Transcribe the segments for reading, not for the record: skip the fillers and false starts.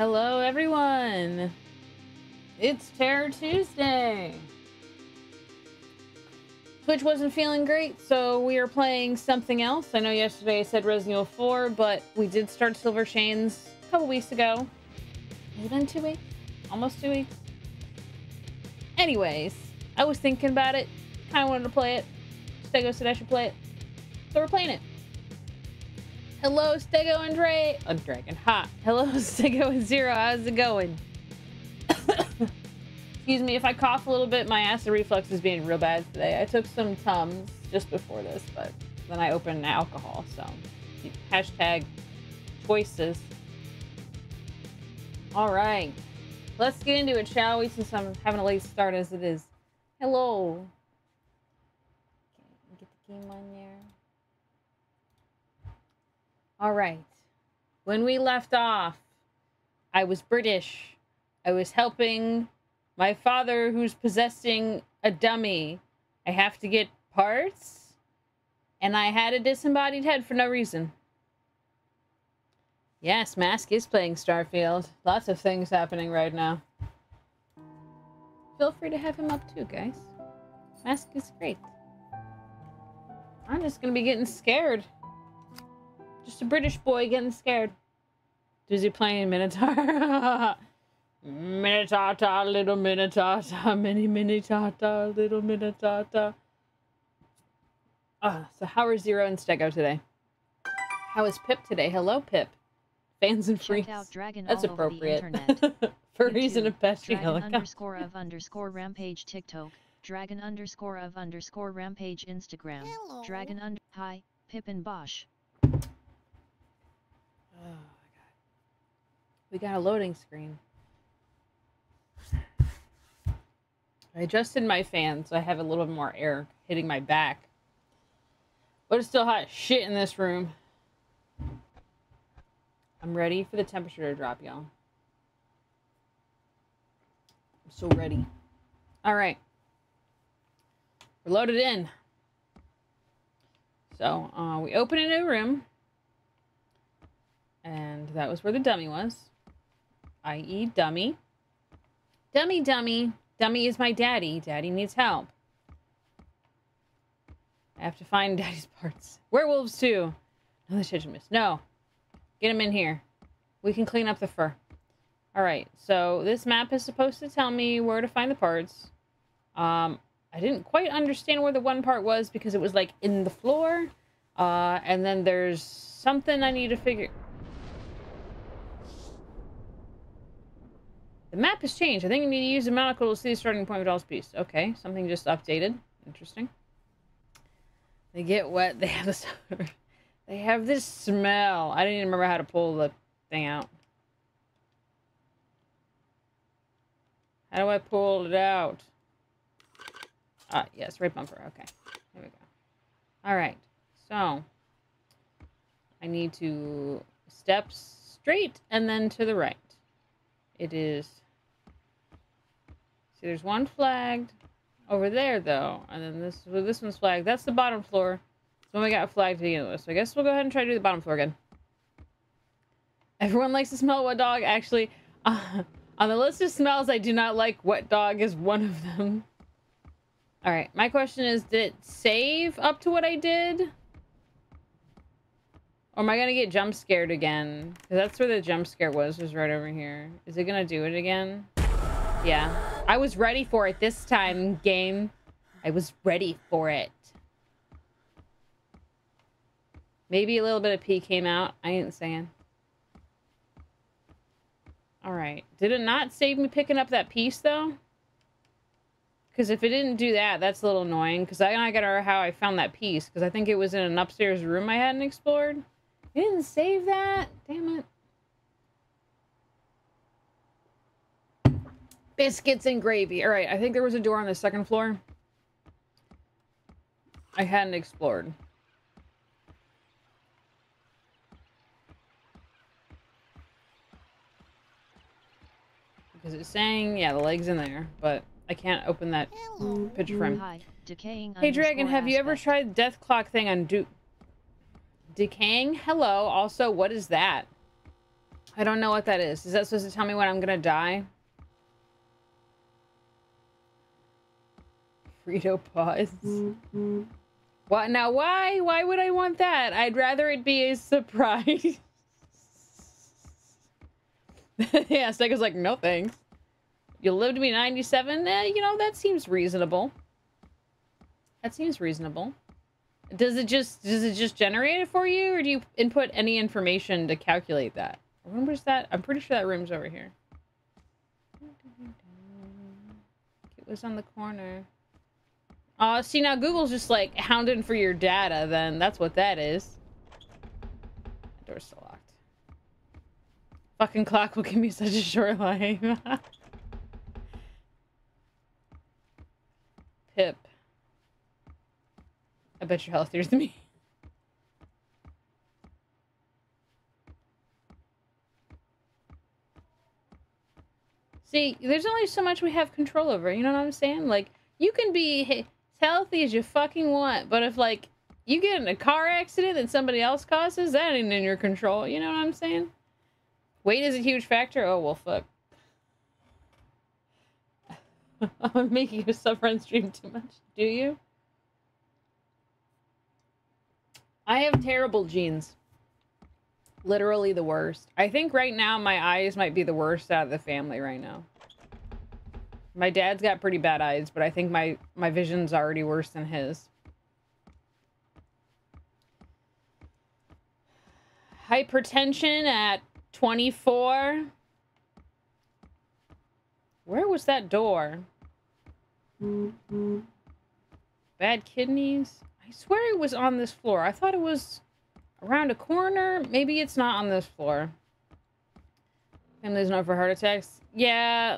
Hello, everyone. It's Terror Tuesday. Twitch wasn't feeling great, so we are playing something else. I know yesterday I said Resident Evil 4, but we did start Silver Chains a couple weeks ago. Has it been 2 weeks? Almost 2 weeks? Anyways, I was thinking about it. Kind of wanted to play it. Stego said I should play it. So we're playing it. Hello, Stego and Dragon. Ha. Hello, Stego and Zero. How's it going? Excuse me if I cough a little bit. My acid reflux is being real bad today. I took some Tums just before this, but then I opened alcohol, so hashtag choices. All right. Let's get into it, shall we? Since I'm having a late start as it is. Hello. Okay, get the game on there. All right. When we left off, I was British. I was helping my father who's possessing a dummy. I have to get parts. And I had a disembodied head for no reason. Yes, Mask is playing Starfield. Lots of things happening right now. Feel free to have him up too, guys. Mask is great. I'm just gonna be getting scared. Just a British boy getting scared. Is he playing Minotaur? Minotaur, little Minotaur, mini Minotaur, little Minotaur. So how are Zero and Stego today? How is Pip today? Hello, Pip. Fans and freaks. That's appropriate. For a reason of Pesci. _of_rampage TikTok. Dragon_of_rampage Instagram. Hello. Hi, Pip and Bosch. Oh my god. We got a loading screen. I adjusted my fan so I have a little bit more air hitting my back. But it's still hot as shit in this room. I'm ready for the temperature to drop, y'all. I'm so ready. Alright. We're loaded in. So, we open a new room. And that was where the dummy was. I.e. dummy. Dummy, dummy. Dummy is my daddy. Daddy needs help. I have to find daddy's parts. Werewolves too. No, this should miss. No. Get him in here. We can clean up the fur. Alright, so this map is supposed to tell me where to find the parts. I didn't quite understand where the one part was because it was like in the floor. And then there's something I need to figure... The map has changed. I think you need to use the monocle to see the starting point of Doll's Piece. Okay, something just updated. Interesting. They get wet. They have this... They have this smell. I didn't even remember how to pull the thing out. How do I pull it out? Ah, yes, right bumper. Okay, there we go. All right, so I need to step straight and then to the right. It is... See, there's one flagged over there, though. And then this one's flagged. That's the bottom floor. So we got flagged to begin with. So I guess we'll go ahead and try to do the bottom floor again. Everyone likes to smell wet dog. Actually, on the list of smells I do not like, wet dog is one of them. Alright, my question is, did it save up to what I did? Or am I gonna get jump scared again? Because that's where the jump scare was right over here. Is it gonna do it again? Yeah. I was ready for it this time, game. I was ready for it. Maybe a little bit of pee came out. I ain't saying. Alright. Did it not save me picking up that piece, though? Because if it didn't do that, that's a little annoying. Because I gotta how I found that piece. Because I think it was in an upstairs room I hadn't explored. It didn't save that? Damn it. Biscuits and gravy. Alright, I think there was a door on the second floor. I hadn't explored. Because it's saying, yeah, the leg's in there, but I can't open that picture frame. Hi, hey, Dragon, have you ever tried the death clock thing on Decaying? Hello. Also, what is that? I don't know what that is. Is that supposed to tell me when I'm gonna die? Frito pause. What now? Why? Why would I want that? I'd rather it be a surprise. Yeah, Stega's like, no thanks. You'll live to be 97? You know, that seems reasonable. That seems reasonable. Does it just generate it for you, or do you input any information to calculate that? Where's that? I'm pretty sure that room's over here. It was on the corner. Oh, see, now Google's just like hounding for your data, then that's what that is. The door's still locked. Fucking clock will give me such a short life. Pip. I bet you're healthier than me. See, there's only so much we have control over, you know what I'm saying? Like, you can be as healthy as you fucking want, but if, like, you get in a car accident that somebody else causes, that ain't in your control, you know what I'm saying? Weight is a huge factor? Oh, well, fuck. I'm making you suffer on stream too much. Do you? I have terrible genes. Literally the worst. I think right now my eyes might be the worst out of the family right now. My dad's got pretty bad eyes, but I think my vision's already worse than his. Hypertension at 24. Where was that door? Bad kidneys? I swear it was on this floor. I thought it was around a corner. Maybe it's not on this floor. Family's known for heart attacks. Yeah.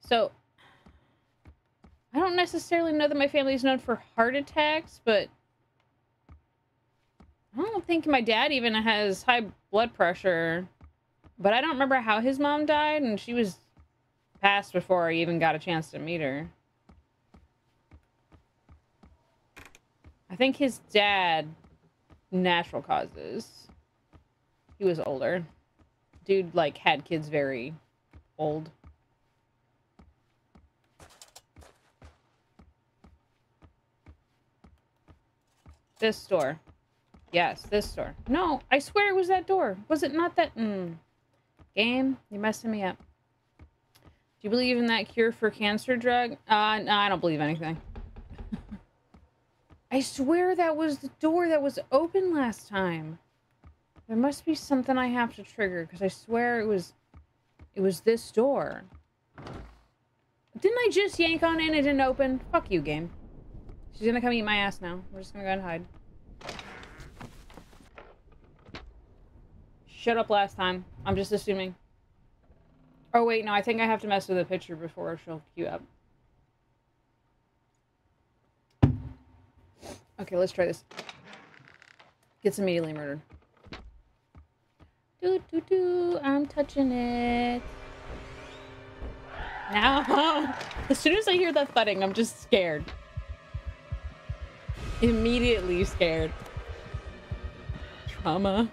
So, I don't necessarily know that my family is known for heart attacks, but I don't think my dad even has high blood pressure. But I don't remember how his mom died, and she was passed before I even got a chance to meet her. I think his dad, natural causes. He was older. Dude, like, had kids very old. This door. Yes, this door. No, I swear it was that door. Was it not that? Game, you're messing me up. Do you believe in that cure for cancer drug? No, I don't believe anything. I swear that was the door that was open last time. There must be something I have to trigger, because I swear it was this door. Didn't I just yank on it and it didn't open? Fuck you, game. She's gonna come eat my ass now. We're just gonna go ahead and hide. Shut up last time. I'm just assuming. Oh, wait, no, I think I have to mess with the picture before she'll queue up. Okay, let's try this. Gets immediately murdered. I'm touching it. Now, as soon as I hear that thudding, I'm just scared. Immediately scared. Trauma.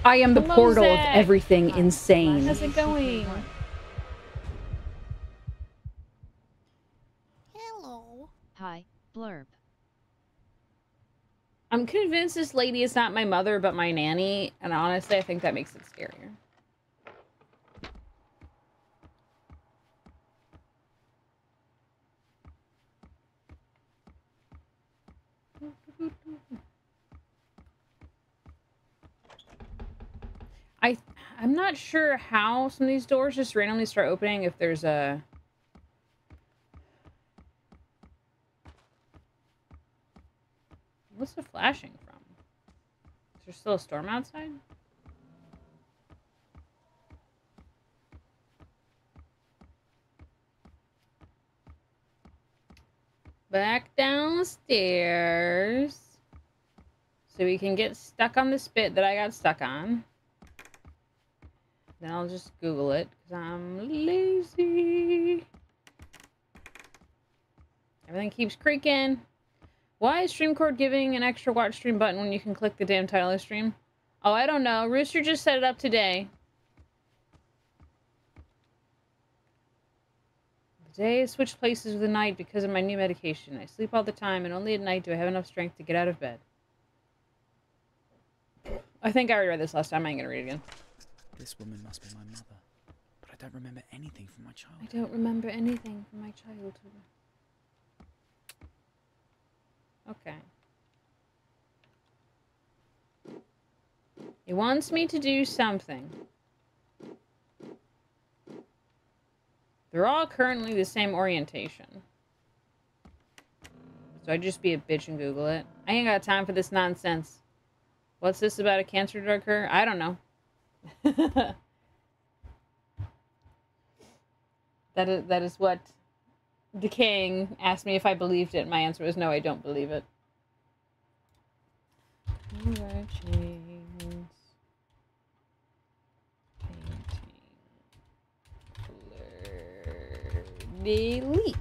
I am the Hello, portal Zach. of everything insane. How's it going? Hello. Hi, blurb. I'm convinced this lady is not my mother, but my nanny, and honestly, I think that makes it scarier. I'm not sure how some of these doors just randomly start opening if there's a... What's the flashing from? Is there still a storm outside? Back downstairs. So we can get stuck on this bit that I got stuck on. Then I'll just Google it, because I'm lazy. Everything keeps creaking. Why is StreamCord giving an extra watch stream button when you can click the damn title of stream? Oh, I don't know. Rooster just set it up today. The day switched places with the night because of my new medication. I sleep all the time, and only at night do I have enough strength to get out of bed. I think I already read this last time. I ain't gonna read it again. This woman must be my mother, but I don't remember anything from my childhood. I don't remember anything from my childhood. Okay. It wants me to do something. They're all currently the same orientation. So I just be a bitch and Google it. I ain't got time for this nonsense. What's this about a cancer drug cure? I don't know. That is what Decaying asked me if I believed it. My answer was no, I don't believe it. Delete.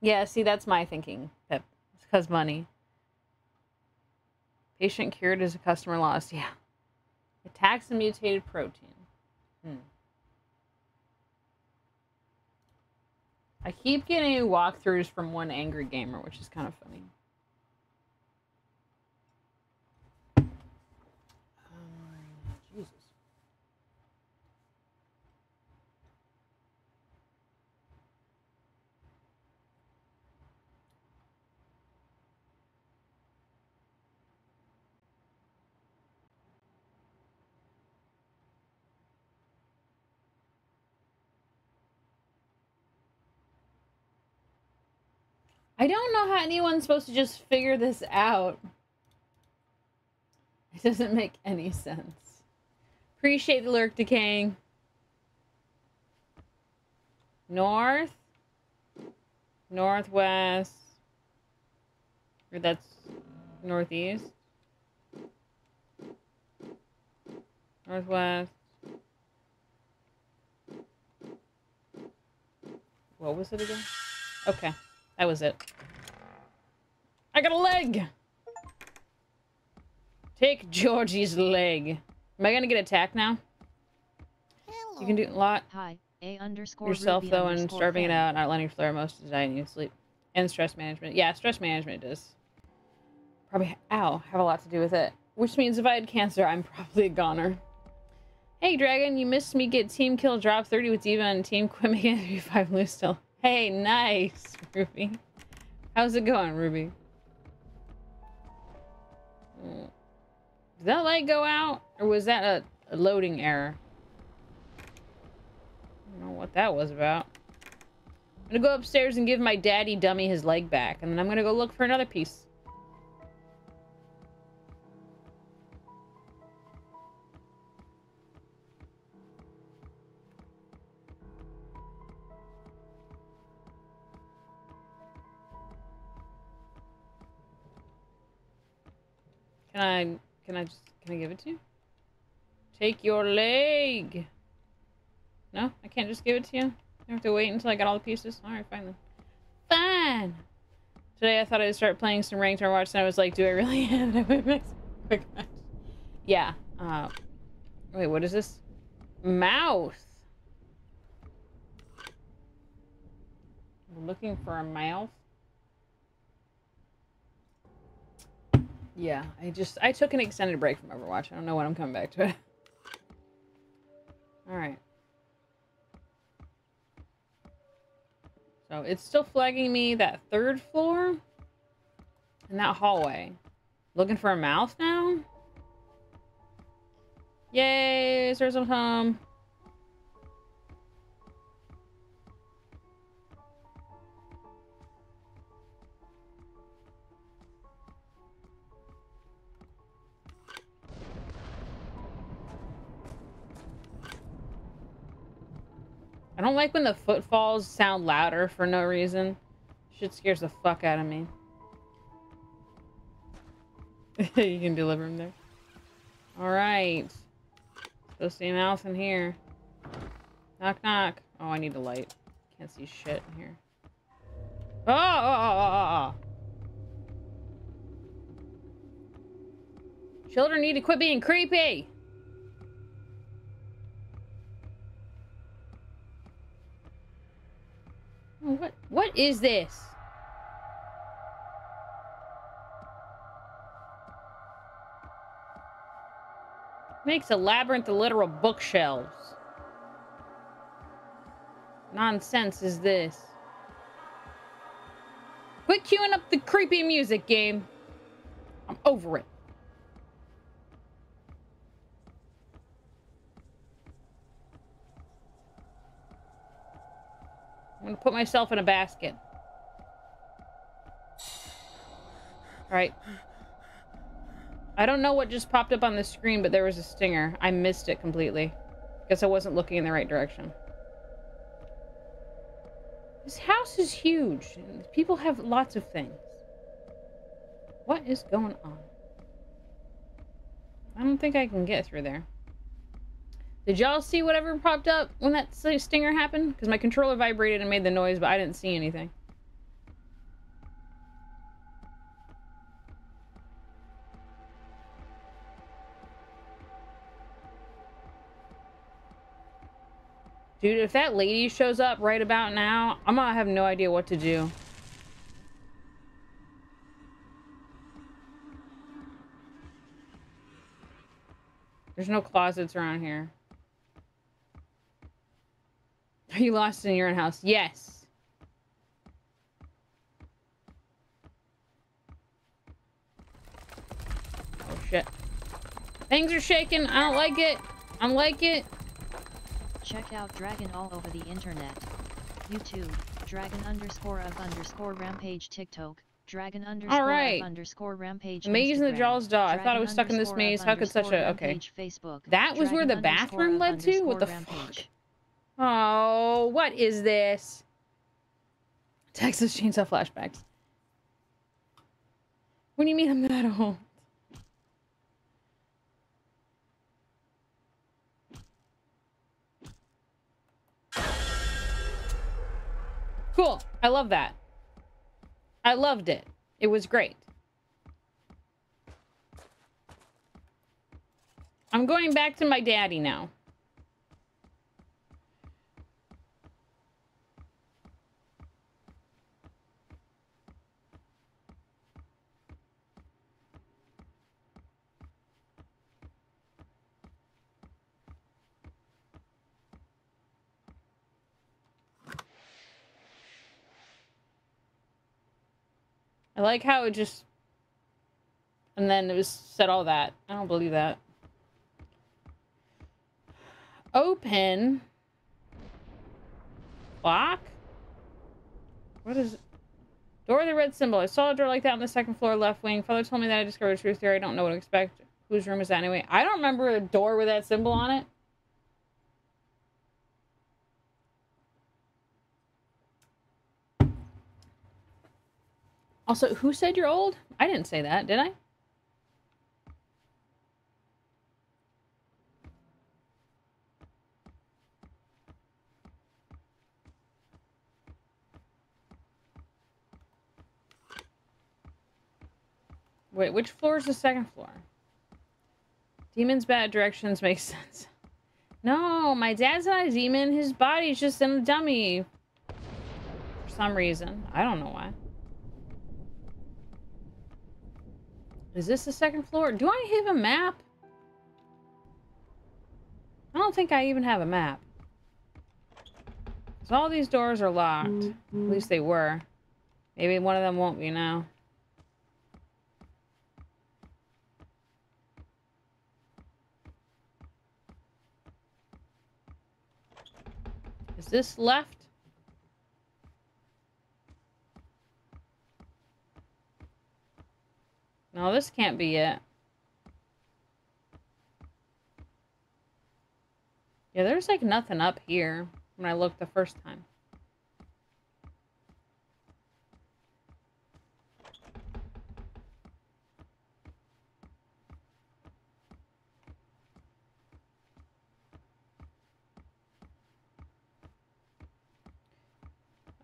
Yeah, see, that's my thinking, Pip. It's because money. Patient cured as a customer lost. Yeah. Attacks a mutated protein. I keep getting walkthroughs from one angry gamer, which is kind of funny. Jesus. I don't know how anyone's supposed to just figure this out. It doesn't make any sense. Appreciate the lurk, Decaying. North. Northwest. Or that's northeast. Northwest. What was it again? Okay. That was it. I got a leg! Take Georgie's leg. Am I gonna get attacked now? Hello. You can do a lot Hi, yourself, Ruby though, and starving it fan. out, not letting you flare most of the night and you sleep. And stress management. Yeah, stress management does probably, ow, have a lot to do with it. Which means if I had cancer, I'm probably a goner. Hey, Dragon, you missed me get team kill drop 30 with Diva and team quit making it 35 loose still. Hey, nice, Ruby. How's it going, Ruby? Did that light go out? Or was that a loading error? I don't know what that was about. I'm gonna go upstairs and give my daddy dummy his leg back. And then I'm gonna go look for another piece. Can I give it to you? Take your leg. No, I can't just give it to you. I have to wait until I got all the pieces. All right, fine then. Fine. Today I thought I'd start playing some ranked Overwatch, and I was like, do I really? And I went back to quick match. Yeah. Wait, what is this? Mouth. I'm looking for a mouth. Yeah, I took an extended break from Overwatch. I don't know when I'm coming back to it. Alright. So it's still flagging me that third floor and that hallway. Looking for a mouth now? Yay, there's some home. I don't like when the footfalls sound louder for no reason. Shit scares the fuck out of me. You can deliver him there. Alright. Go see a mouth in here. Knock knock. Oh, I need a light. Can't see shit in here. Oh. Children need to quit being creepy. What is this? Makes a labyrinth of literal bookshelves. Nonsense is this? Quit queuing up the creepy music, game. I'm over it. I'm gonna put myself in a basket. Alright. I don't know what just popped up on the screen, but there was a stinger. I missed it completely. Guess I wasn't looking in the right direction. This house is huge. People have lots of things. What is going on? I don't think I can get through there. Did y'all see whatever popped up when that stinger happened? Because my controller vibrated and made the noise, but I didn't see anything. Dude, if that lady shows up right about now, I'm gonna have no idea what to do. There's no closets around here. Are you lost in your own house? Yes. Oh, shit. Things are shaking. I don't like it. I don't like it. Check out Dragon all over the internet. YouTube, Dragon_of_Rampage TikTok, Dragon_of_Rampage Amazing the Instagram, Jaws doll. I thought I was stuck in this maze. How could such a... Okay. Facebook, That was where the bathroom led to? What the fuck? Oh, what is this? Texas Chainsaw flashbacks. What do you mean I'm that old? Cool. I love that. I loved it. It was great. I'm going back to my daddy now. I like how it just... And then it was said all that. I don't believe that. Open. Lock? What is... Door with the red symbol. I saw a door like that on the second floor left wing. Father told me that I discovered truth here. I don't know what to expect. Whose room is that anyway? I don't remember a door with that symbol on it. Also, who said you're old? I didn't say that, did I? Wait, which floor is the second floor? Demon's bad directions make sense. No, my dad's not a demon. His body's just in a dummy. For some reason. I don't know why. Is this the second floor? Do I have a map? I don't think I even have a map. So all these doors are locked. At least they were. Maybe one of them won't be now. Is this left? No, this can't be it. Yeah, there's like nothing up here when I looked the first time.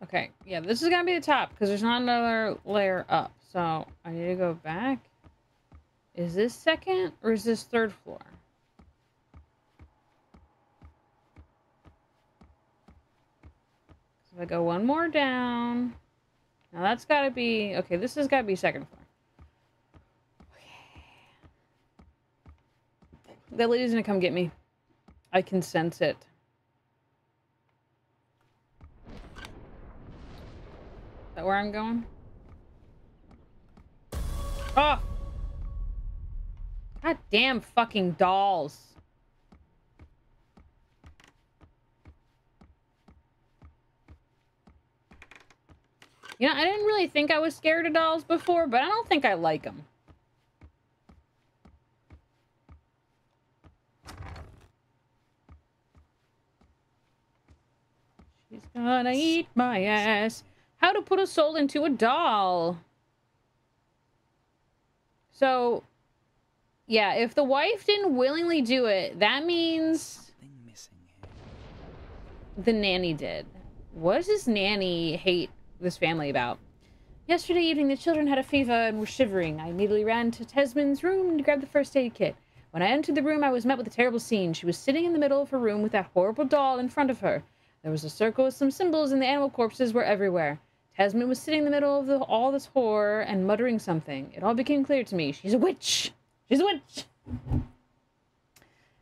Okay, yeah, this is gonna be the top because there's not another layer up. So I need to go back. Is this second or is this third floor? So if I go one more down, now that's gotta be, okay, this has gotta be second floor. Okay. That lady's gonna come get me. I can sense it. Is that where I'm going? Oh! God damn fucking dolls. You know, I didn't really think I was scared of dolls before, but I don't think I like them. She's gonna eat my ass. How to put a soul into a doll. So, yeah, if the wife didn't willingly do it, that means Something missing here. the nanny did. What does this nanny hate this family about? Yesterday evening, the children had a fever and were shivering. I immediately ran to Tesman's room to grab the first aid kit. When I entered the room, I was met with a terrible scene. She was sitting in the middle of her room with that horrible doll in front of her. There was a circle with some symbols, and the animal corpses were everywhere. Tesman was sitting in the middle of all this horror and muttering something. It all became clear to me. She's a witch! She's a witch!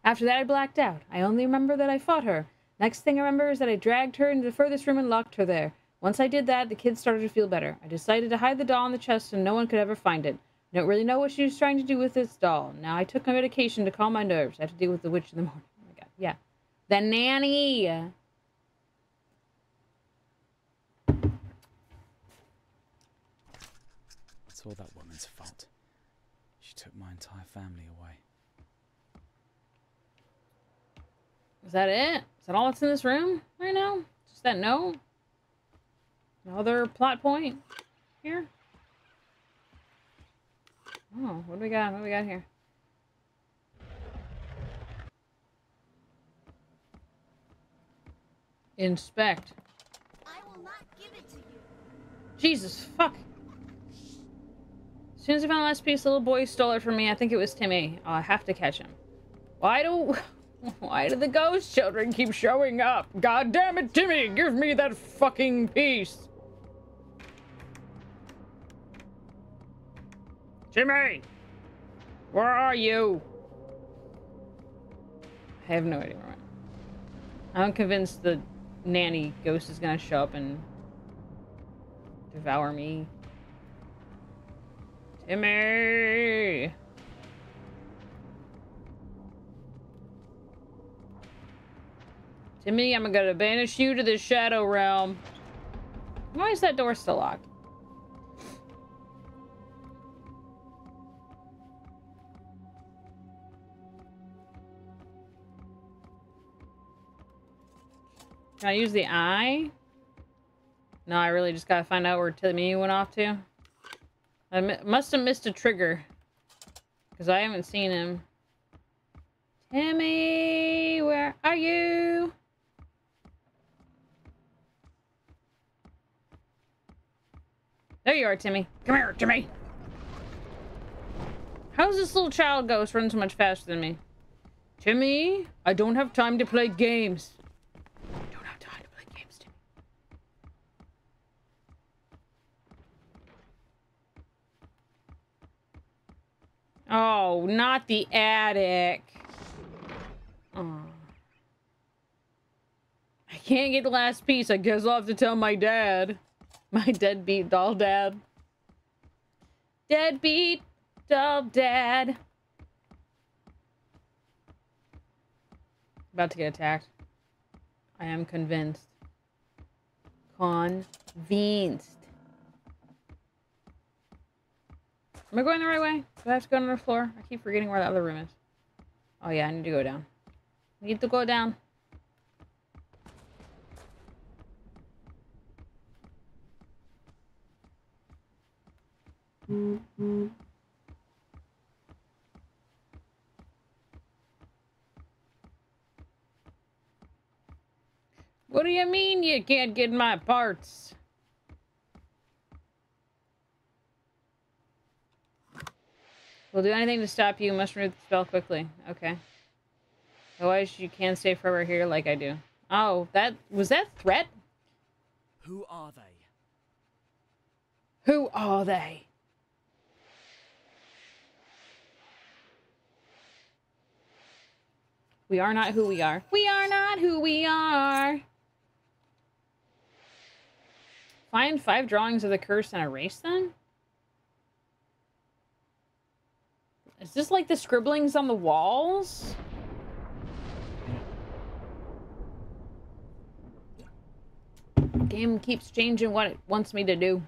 After that, I blacked out. I only remember that I fought her. Next thing I remember is that I dragged her into the furthest room and locked her there. Once I did that, the kids started to feel better. I decided to hide the doll in the chest so no one could ever find it. I don't really know what she was trying to do with this doll. Now I took my medication to calm my nerves. I have to deal with the witch in the morning. Oh my god. Yeah. The nanny! It's all that woman's fault. She took my entire family away. Is that it? Is that all that's in this room right now? Just that note? No other plot point here? Oh, what do we got? What do we got here? Inspect. I will not give it to you. Jesus, fuck. As soon as I found the last piece, the little boy stole it from me. I think it was Timmy. Oh, I have to catch him. Why do the ghost children keep showing up? God damn it, Timmy! Give me that fucking piece! Timmy! Where are you? I have no idea where I am. I'm convinced the nanny ghost is gonna show up and devour me. Timmy! Timmy, I'm gonna banish you to the shadow realm. Why is that door still locked? Can I use the eye? No, I really just gotta find out where Timmy went off to. I must have missed a trigger. Because I haven't seen him. Timmy, where are you? There you are, Timmy. Come here, Timmy. How's this little child ghost run so much faster than me? Timmy, I don't have time to play games. I don't have time to play games, Timmy. Oh, not the attic. Oh. I can't get the last piece. I guess I'll have to tell my dad. My deadbeat doll dad. Deadbeat doll dad. About to get attacked. I am convinced. Convinced. Am I going the right way? Do I have to go on another floor? I keep forgetting where the other room is. Oh yeah, I need to go down. I need to go down. What do you mean You can't get my parts. We'll do anything to stop you. Must remove the spell quickly. Okay. Otherwise, you can't stay forever here like I do. Oh, was that threat? Who are they? Who are they? We are not who we are. We are not who we are. Find 5 drawings of the curse and erase them? Is this like the scribblings on the walls? Game keeps changing what it wants me to do.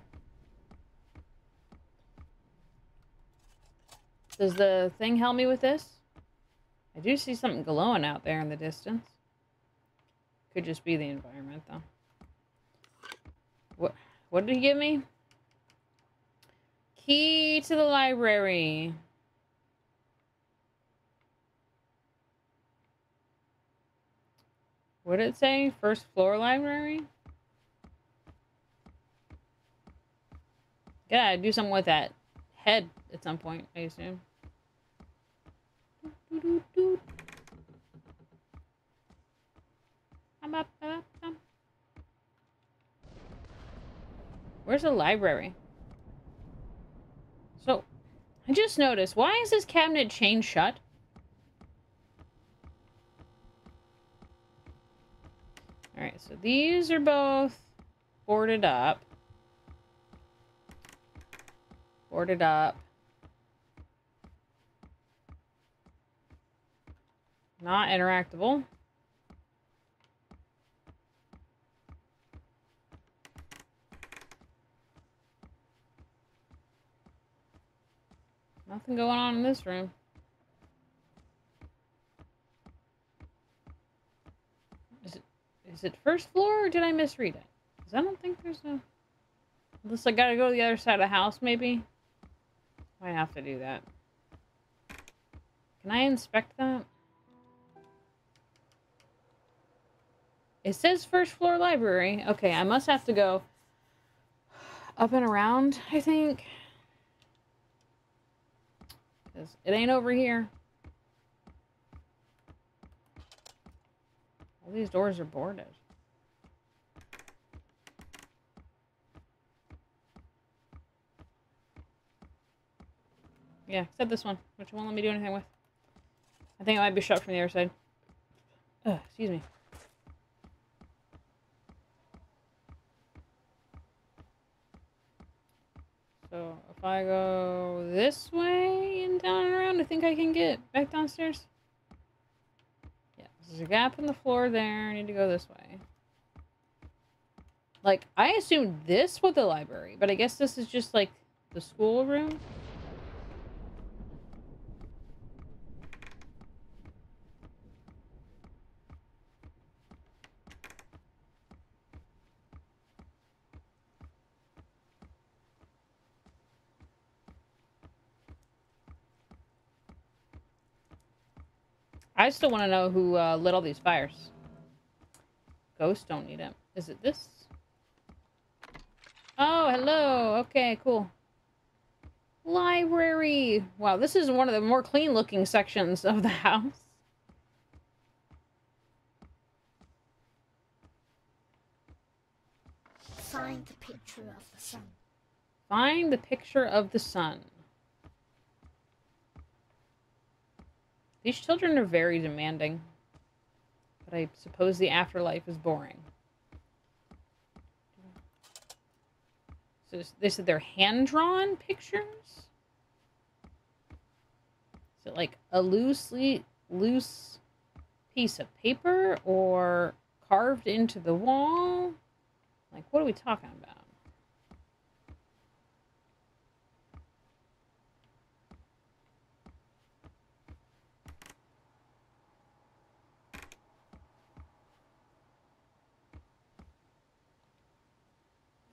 Does the thing help me with this? I do see something glowing out there in the distance. Could just be the environment, though. What did he give me? Key to the library. What did it say? First floor library? Yeah, do something with that head at some point, I assume. Where's the library? So, I just noticed, why is this cabinet chained shut? Alright, so these are both boarded up. Boarded up. Not interactable. Nothing going on in this room. Is it first floor, or did I misread it? Because I don't think there's no... Unless I gotta go to the other side of the house, maybe? Might have to do that. Can I inspect that? It says first floor library. Okay, I must have to go up and around, I think. 'Cause it ain't over here. All these doors are boarded. Yeah, except this one, which won't let me do anything with. I think it might be shut from the other side. Ugh, excuse me. So, if I go this way and down and around, I think I can get back downstairs. Yeah, there's a gap in the floor there. I need to go this way. Like, I assumed this was the library, but I guess this is just, like, the school room. I still want to know who lit all these fires. Ghosts don't need it. Is it this? Oh, hello. Okay, cool. Library. Wow, this is one of the more clean-looking sections of the house. Find the picture of the sun. Find the picture of the sun. These children are very demanding. But I suppose the afterlife is boring. So they said they're hand-drawn pictures? Is it like a loose piece of paper or carved into the wall? Like, what are we talking about?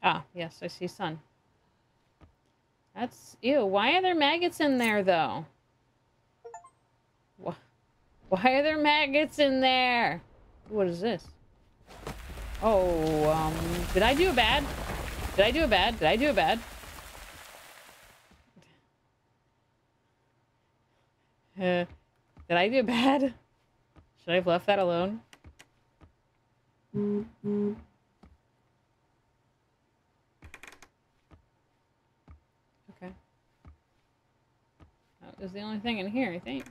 Ah, yes, I see sun. That's... Ew, why are there maggots in there, though? Why are there maggots in there? What is this? Oh, did I do a bad? Did I do a bad? Did I do a bad? Did I do bad? Should I have left that alone? Okay. That was the only thing in here, I think.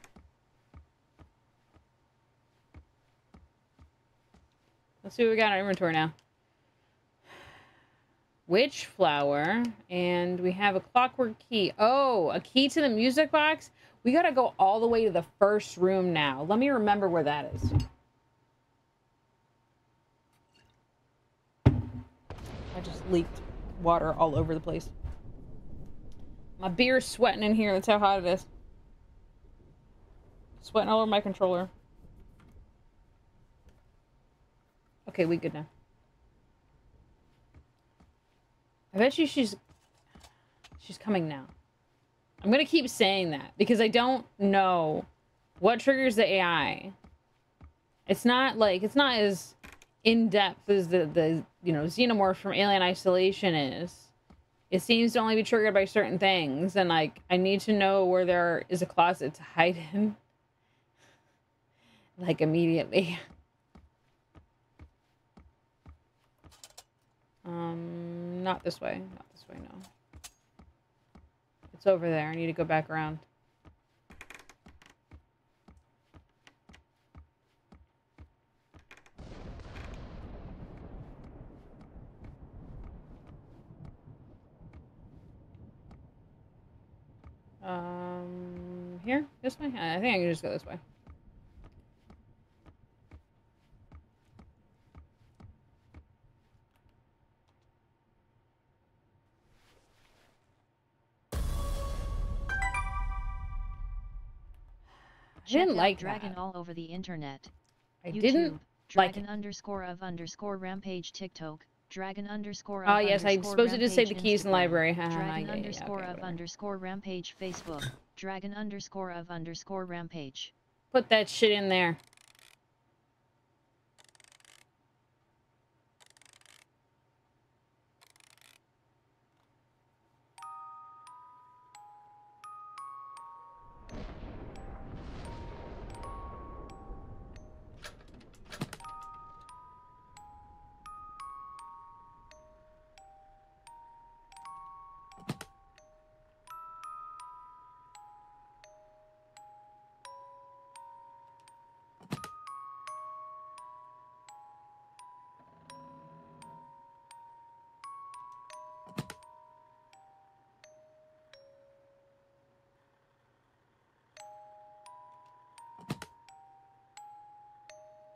Let's see what we got in our inventory now. Witch flower, and we have a clockwork key. Oh, a key to the music box? We gotta go all the way to the first room now. Let me remember where that is. I just leaked water all over the place. My beer's sweating in here. That's how hot it is. Sweating all over my controller. Okay, we good now. I bet you she's coming now. I'm gonna keep saying that because I don't know what triggers the AI. It's not as in-depth as the you know, xenomorph from Alien Isolation is. It seems to only be triggered by certain things, and like I need to know where there is a closet to hide in. Like immediately. Not this way. Not this way, no. It's over there. I need to go back around. Here? This way? I think I can just go this way. Check out like Dragon that. all over the internet. I YouTube, didn't like Dragon _ Rampage TikTok, Dragon _ Oh, yes, I suppose it did say the Rampage keys in the Instagram, library. Dragon Yeah, _ Rampage Facebook, Dragon _ Rampage. Put that shit in there.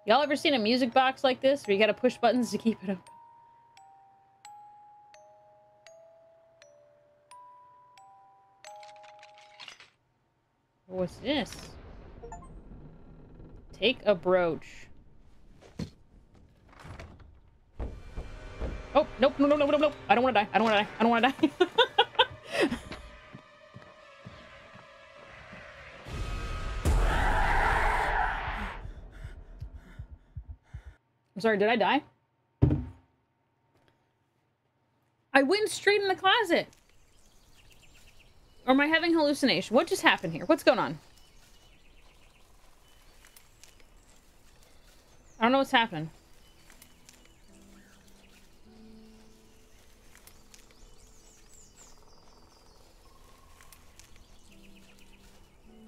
Y'all ever seen a music box like this where you gotta push buttons to keep it open? What's this? Take a brooch. Oh, nope, no, no, no, no, no. I don't want to die. I don't want to die. I don't want to die. I'm sorry, did I die? I went straight in the closet. Or am I having hallucination? What just happened here? What's going on? I don't know what's happening.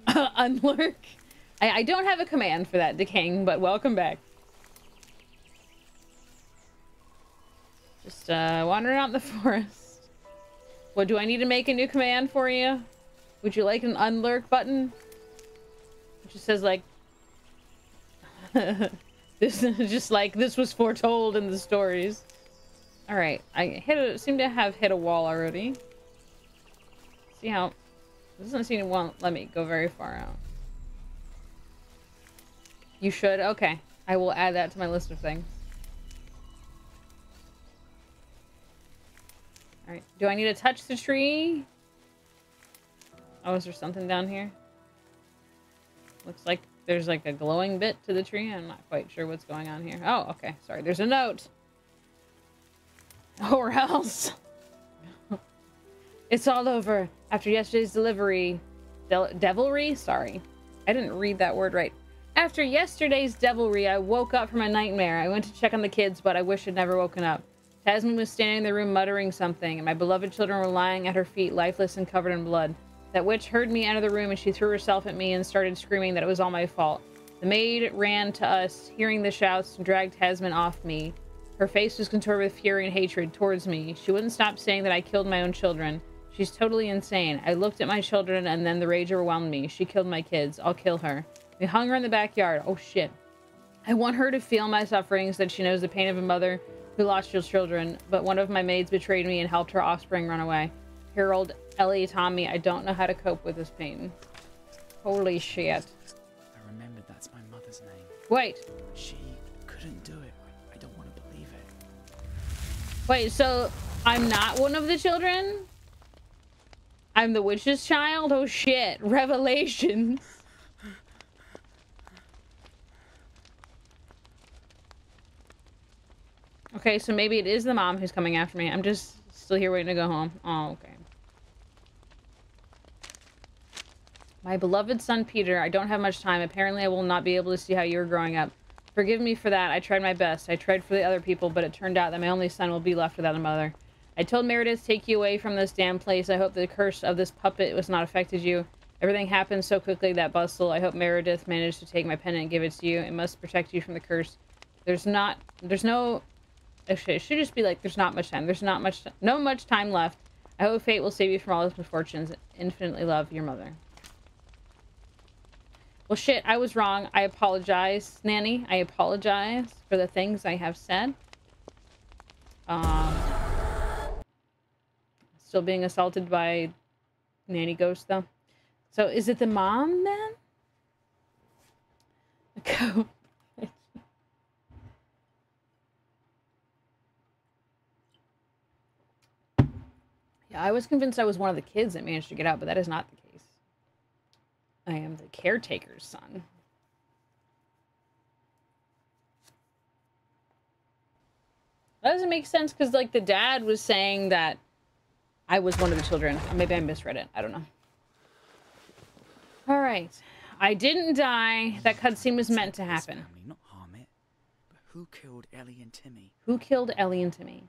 Unlurk. I don't have a command for that, Decaying, but welcome back. Just wandering out in the forest. What, do I need to make a new command for you? Would you like an unlurk button? It just says like this is just like this was foretold in the stories. Alright, I seem to have hit a wall already. See how this doesn't seem to want let me go very far out. You should? Okay. I will add that to my list of things. Alright. Do I need to touch the tree? Oh, is there something down here? Looks like there's like a glowing bit to the tree. I'm not quite sure what's going on here. Oh, okay. Sorry. There's a note. Or else. It's all over. After yesterday's devilry. Sorry. I didn't read that word right. After yesterday's devilry, I woke up from a nightmare. I went to check on the kids, but I wish I'd never woken up. Tasman was standing in the room muttering something, and my beloved children were lying at her feet, lifeless and covered in blood. That witch heard me enter the room, and she threw herself at me and started screaming that it was all my fault. The maid ran to us, hearing the shouts, and dragged Tasman off me. Her face was contorted with fury and hatred towards me. She wouldn't stop saying that I killed my own children. She's totally insane. I looked at my children, and then the rage overwhelmed me. She killed my kids. I'll kill her. We hung her in the backyard. Oh, shit. I want her to feel my sufferings, that she knows the pain of a mother who lost her children, but one of my maids betrayed me and helped her offspring run away. Harold, Ellie, Tommy, I don't know how to cope with this pain. Holy shit. I remembered that's my mother's name. Wait. But she couldn't do it. I don't want to believe it. Wait, so I'm not one of the children? I'm the witch's child? Oh shit. Revelations. Okay, so maybe it is the mom who's coming after me. I'm just still here waiting to go home. Oh, okay. My beloved son, Peter, I don't have much time. Apparently, I will not be able to see how you are growing up. Forgive me for that. I tried my best. I tried for the other people, but it turned out that my only son will be left without a mother. I told Meredith to take you away from this damn place. I hope the curse of this puppet was not affected you. Everything happened so quickly, that bustle. I hope Meredith managed to take my pendant and give it to you. It must protect you from the curse. There's no... Actually, it should just be like, there's not much time. There's no much time left. I hope fate will save you from all his misfortunes. Infinitely love, your mother. Well, shit, I was wrong. I apologize, Nanny. I apologize for the things I have said. Still being assaulted by Nanny Ghost, though. So, is it the mom, then? Go. Yeah, I was convinced I was one of the kids that managed to get out, but that is not the case. I am the caretaker's son. That doesn't make sense because, like, the dad was saying that I was one of the children. Maybe I misread it. I don't know. All right. I didn't die. That cutscene was meant to happen. Family, not harm it. But who killed Ellie and Timmy? Who killed Ellie and Timmy?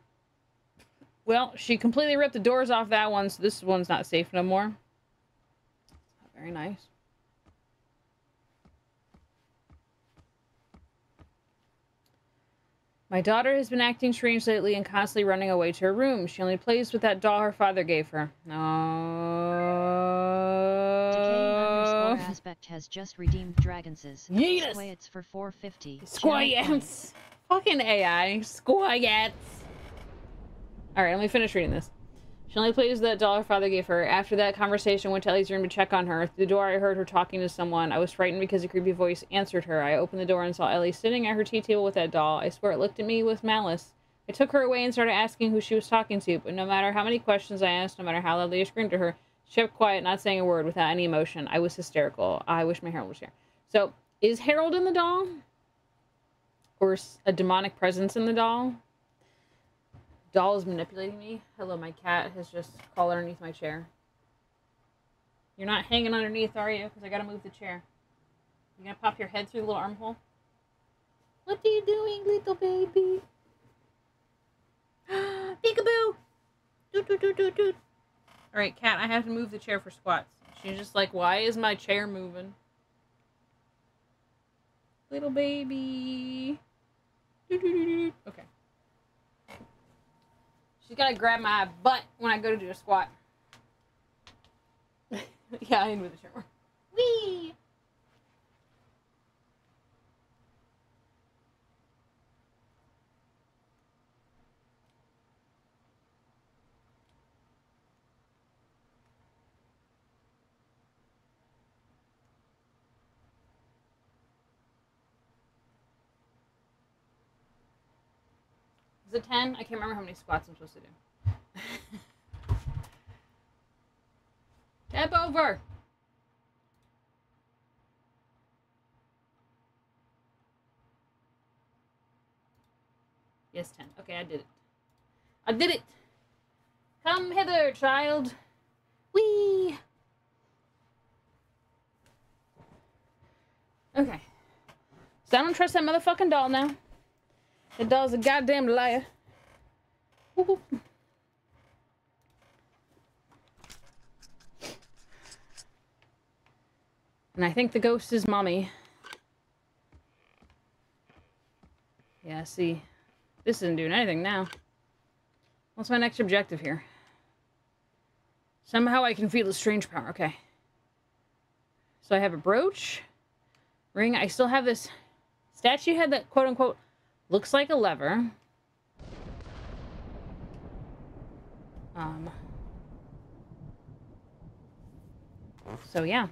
Well, she completely ripped the doors off that one, so this one's not safe no more. Very nice. My daughter has been acting strange lately and constantly running away to her room. She only plays with that doll her father gave her. Decay _aspect has just redeemed Dragonses. Yes! Squayets for 450. Squayets! Fucking AI. Squayets! Alright, let me finish reading this. She only plays with that doll her father gave her. After that conversation, went to Ellie's room to check on her. Through the door, I heard her talking to someone. I was frightened because a creepy voice answered her. I opened the door and saw Ellie sitting at her tea table with that doll. I swear it looked at me with malice. I took her away and started asking who she was talking to, but no matter how many questions I asked, no matter how loudly I screamed to her, she kept quiet, not saying a word, without any emotion. I was hysterical. I wish my Harold was here. So, is Harold in the doll? Or a demonic presence in the doll? Doll is manipulating me. Hello, my cat has just crawled underneath my chair. You're not hanging underneath, are you? Because I gotta move the chair. You gonna pop your head through the little armhole? What are you doing, little baby? Peekaboo! Doot, doot, doot, doot, doot. Alright, cat, I have to move the chair for squats. She's just like, why is my chair moving? Little baby. Doot, doot, doot, doot. Okay. She's gotta grab my butt when I go to do a squat. Yeah, I didn't move the chair more. Whee! Is it 10? I can't remember how many squats I'm supposed to do. Step over! Yes, 10. Okay, I did it. I did it! Come hither, child! Whee! Okay. So I don't trust that motherfucking doll now. That doll's a goddamn liar. Woo-hoo. And I think the ghost is mommy. Yeah, see. This isn't doing anything now. What's my next objective here? Somehow I can feel a strange power. Okay. So I have a brooch. Ring. I still have this statue head that, quote-unquote, looks like a lever. So, yeah.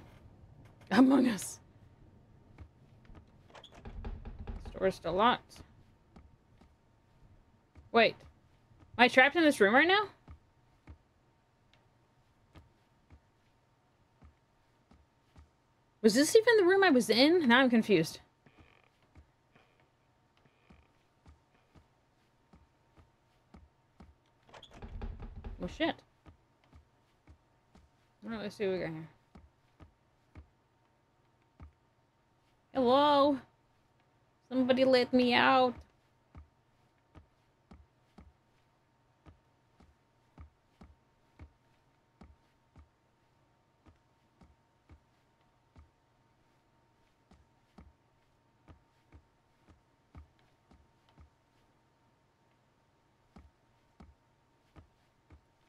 Among Us. Store's still locked. Wait. Am I trapped in this room right now? Was this even the room I was in? Now I'm confused. Well, shit. Alright, let's see what we got here. Hello? Somebody let me out.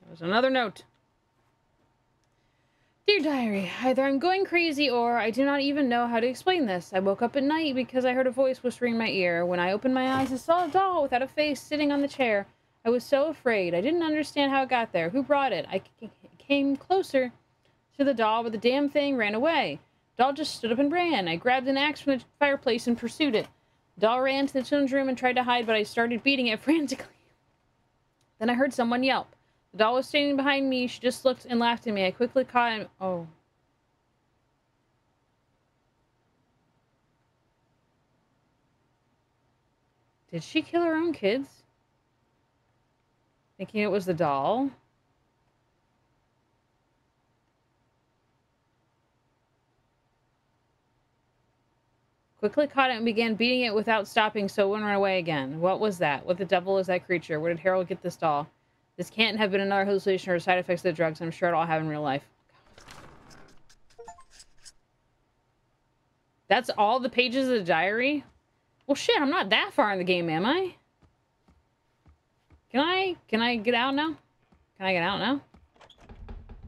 There's another note. Dear Diary, either I'm going crazy or I do not even know how to explain this. I woke up at night because I heard a voice whispering in my ear. When I opened my eyes, I saw a doll without a face sitting on the chair. I was so afraid. I didn't understand how it got there. Who brought it? I came closer to the doll, but the damn thing ran away. The doll just stood up and ran. I grabbed an axe from the fireplace and pursued it. The doll ran to the children's room and tried to hide, but I started beating it frantically. Then I heard someone yelp. The doll was standing behind me. She just looked and laughed at me. I quickly caught him. Oh. Did she kill her own kids? Thinking it was the doll? Quickly caught it and began beating it without stopping so it wouldn't run away again. What was that? What the devil is that creature? Where did Harold get this doll? This can't have been another hallucination or side effects of the drugs. I'm sure it all happened in real life. That's all the pages of the diary? Well, shit, I'm not that far in the game, am I? Can I get out now? Can I get out now?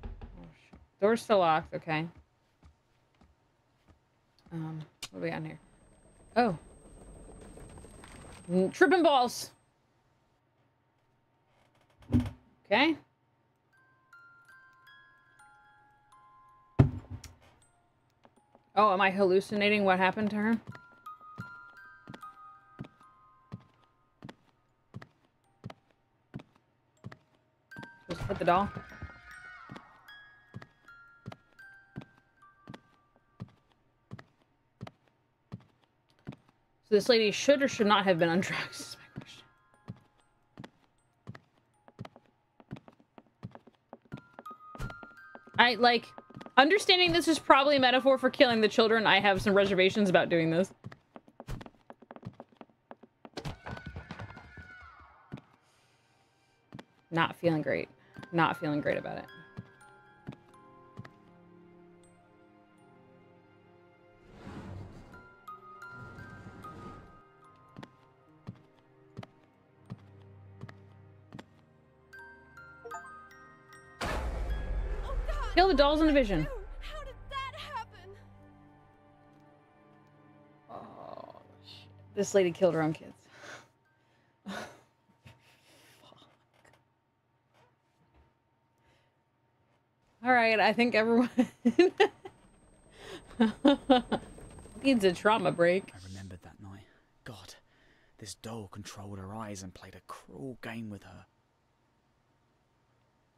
Oh, shit. Door's still locked. Okay. What do we got in here? Oh. Tripping balls. Okay. Oh, am I hallucinating what happened to her? Supposed to hit the doll? So this lady should or should not have been on drugs, is my question. Understanding this is probably a metaphor for killing the children, I have some reservations about doing this. Not feeling great. Not feeling great about it. Kill the dolls in the vision. How did that happen? Oh, shit. This lady killed her own kids. Fuck. Alright, I think everyone needs a trauma break. I remembered that night. God, this doll controlled her eyes and played a cruel game with her.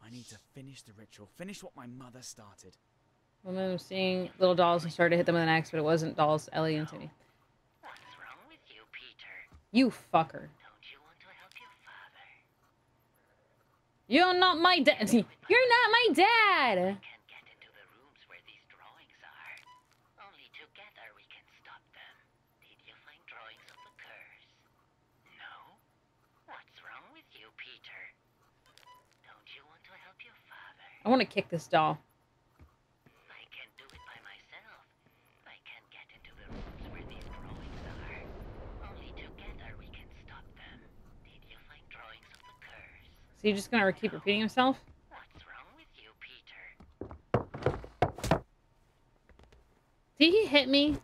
I need to finish the ritual, finish what my mother started. Well, then I'm seeing little dolls and started to hit them with an axe, but it wasn't dolls, Ellie and Timmy. What's wrong with you, Peter? You fucker. Don't you want to help your father? You're not my dad. You're not my dad. Can't get into the rooms where these drawings are. Only together we can stop them. Did you find drawings of the curse? No? What's wrong with you, Peter? Don't you want to help your father? I want to kick this doll. I can't do it by myself. I can't get into the rooms where these drawings are. Only together we can stop them. Did you find drawings of the curse? So you're just gonna keep repeating himself? What's wrong with you, Peter? Did he hit me?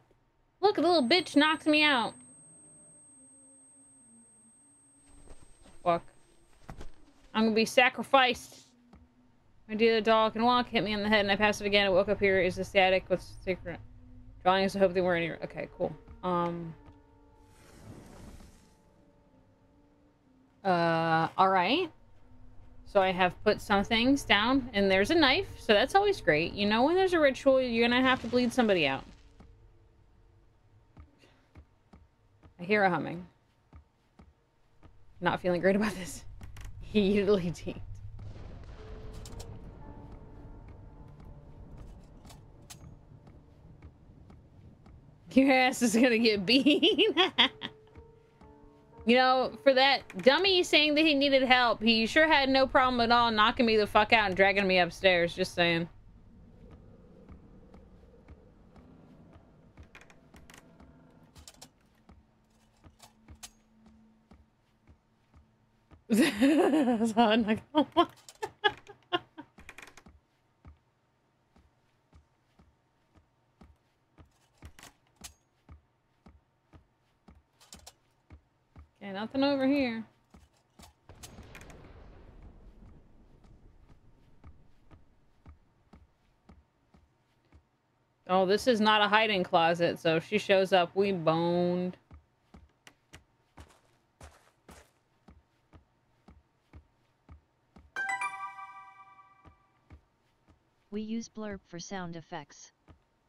Look, the little bitch knocked me out. Fuck. I'm gonna be sacrificed. My dear doll can walk, hit me in the head, and I passed it again. I woke up here. Is this the attic? What's the secret? Drawings, I hope they weren't here. Okay, cool. Alright. So I have put some things down, and there's a knife, so that's always great. You know when there's a ritual, you're gonna have to bleed somebody out. I hear a humming. Not feeling great about this. Heatedly deep. Your ass is gonna get beat. You know, for that dummy saying that he needed help, he sure had no problem at all knocking me the fuck out and dragging me upstairs, just saying. That's how I'm not gonna lie. Okay, nothing over here. Oh, this is not a hiding closet, so if she shows up, we boned. We use blurb for sound effects.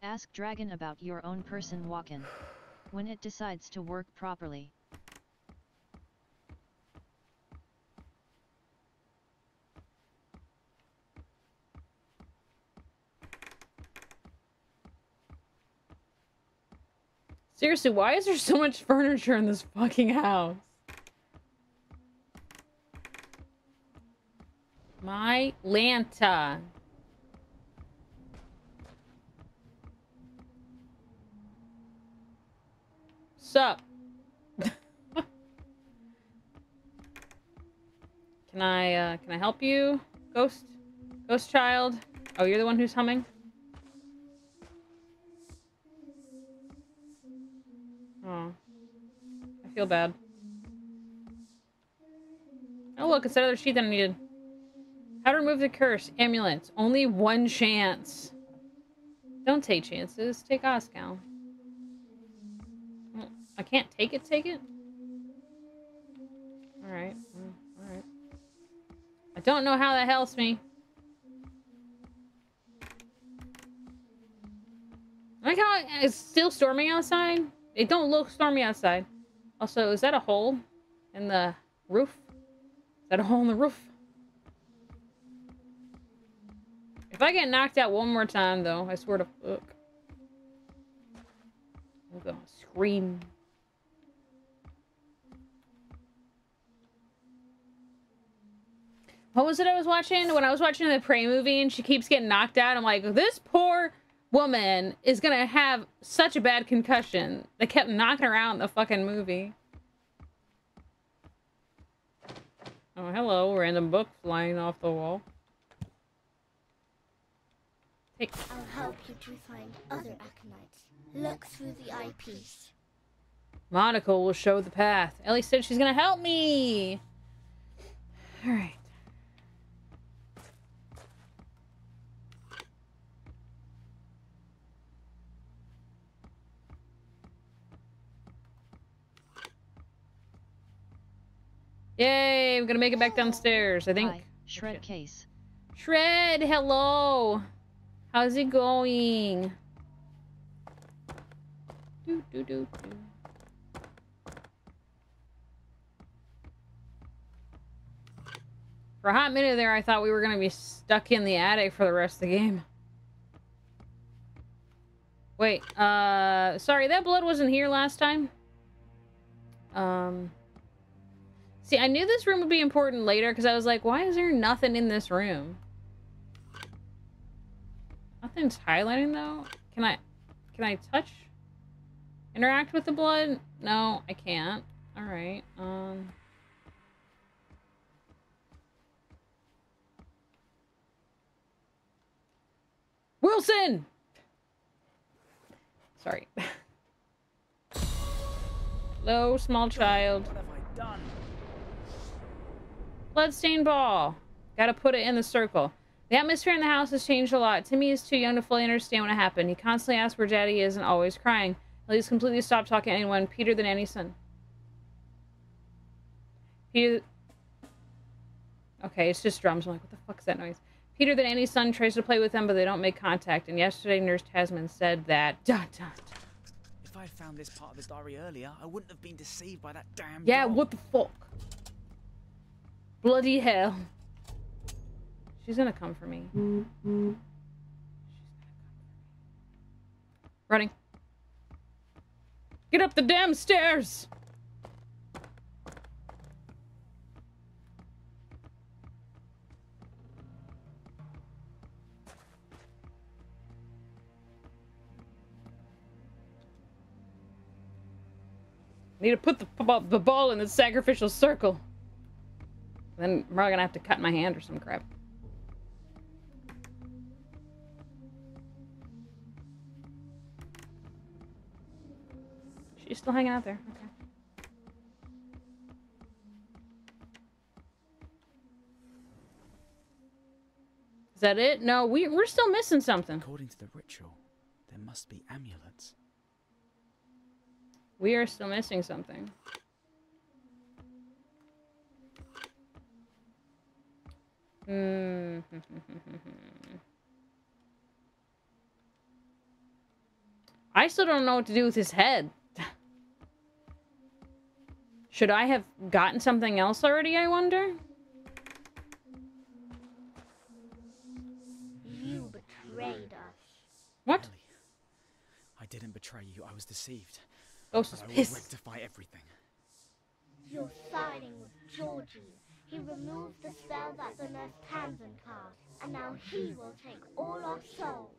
Ask Dragon about your own person walk-in. When it decides to work properly. Seriously, why is there so much furniture in this fucking house? My Lanta. Sup? Can I help you, Ghost? Ghost child? Oh, you're the one who's humming? Oh. I feel bad. Oh look, it's another sheet that I needed. How to remove the curse. Amulets. Only one chance. Don't take chances. Take Oscal. Well, I can't take it, take it? Alright. Alright. I don't know how that helps me. I like how it's still storming outside. It don't look stormy outside. Also, is that a hole in the roof? Is that a hole in the roof? If I get knocked out one more time, though, I swear to fuck. I'm gonna scream. What was it I was watching? When I was watching the Prey movie and she keeps getting knocked out, I'm like, this poor woman is gonna have such a bad concussion. They kept knocking her out in the fucking movie. Oh, hello, random book flying off the wall. Hey. I'll help you to find other aconites. Look through the eyepiece. Monocle will show the path. Ellie said she's gonna help me. All right. Yay, I'm gonna make it back downstairs, I think. Hi, Shred case. Shred, hello. How's it going? Do, do, do, do. For a hot minute there, I thought we were going to be stuck in the attic for the rest of the game. Wait, sorry, that blood wasn't here last time. See, I knew this room would be important later because I was like, why is there nothing in this room? Nothing's highlighting though. Can I touch? Interact with the blood? No, I can't. Alright, Wilson! Sorry. Hello, small child. What have I done? Bloodstained ball. Gotta put it in the circle. The atmosphere in the house has changed a lot. Timmy is too young to fully understand what happened. He constantly asks where Daddy is and always crying. Lily's completely stopped talking to anyone. Peter, the nanny's son. Peter... Okay, it's just drums. I'm like, what the fuck is that noise? Peter, the nanny's son, tries to play with them, but they don't make contact. And yesterday, Nurse Tasman said that... If I had found this part of the diary earlier, I wouldn't have been deceived by that damn Yeah, doll. what the fuck? Bloody hell. She's gonna come for me. She's gonna come for me. Running. Get up the damn stairs! Need to put the ball in the sacrificial circle. Then I'm probably gonna have to cut my hand or some crap. She's still hanging out there. Okay. Is that it? No, we're still missing something. According to the ritual, there must be amulets. We are still missing something. I still don't know what to do with his head. Should I have gotten something else already, I wonder? You betrayed us. What? Ellie, I didn't betray you. I was deceived. Ghost is But I will pissed. rectify everything. You're siding with Georgie. He removed the spell that the nurse Tamsin cast, and now he will take all our souls.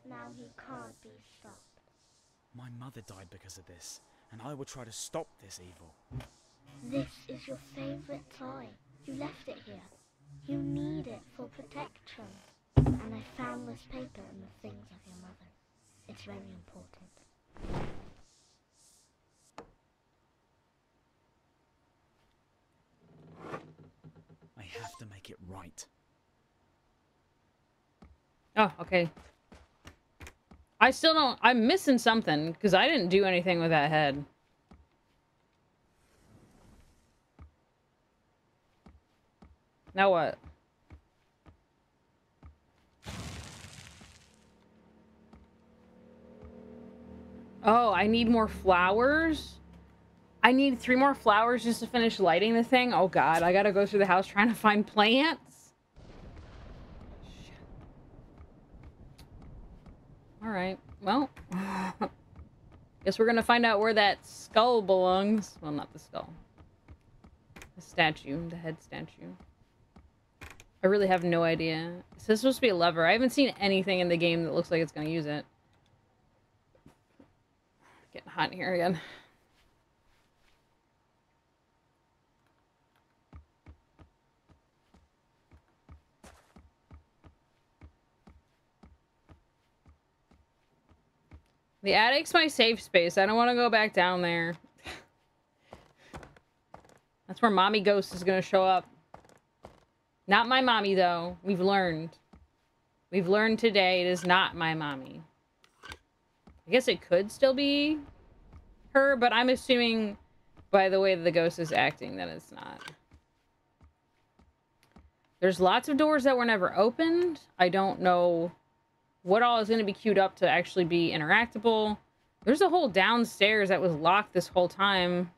Now he can't be stopped. My mother died because of this, and I will try to stop this evil. This is your favorite toy. You left it here. You need it for protection. And I found this paper in the things of your mother. It's very important. I have to make it right. Oh, okay. I still don't... I'm missing something, because I didn't do anything with that head. Now what? Oh, I need more flowers? I need 3 more flowers just to finish lighting the thing? Oh god, I gotta go through the house trying to find plants? Shit. Alright, well. Guess we're gonna find out where that skull belongs. Well, not the skull. The statue, the head statue. I really have no idea. This is supposed to be a lever. I haven't seen anything in the game that looks like it's gonna use it. Getting hot in here again. The attic's my safe space. I don't want to go back down there. That's where Mommy Ghost is going to show up. Not my mommy, though. We've learned. We've learned today it is not my mommy. I guess it could still be her, but I'm assuming by the way the ghost is acting that it's not. There's lots of doors that were never opened. I don't know what all is going to be queued up to actually be interactable. There's a whole downstairs that was locked this whole time.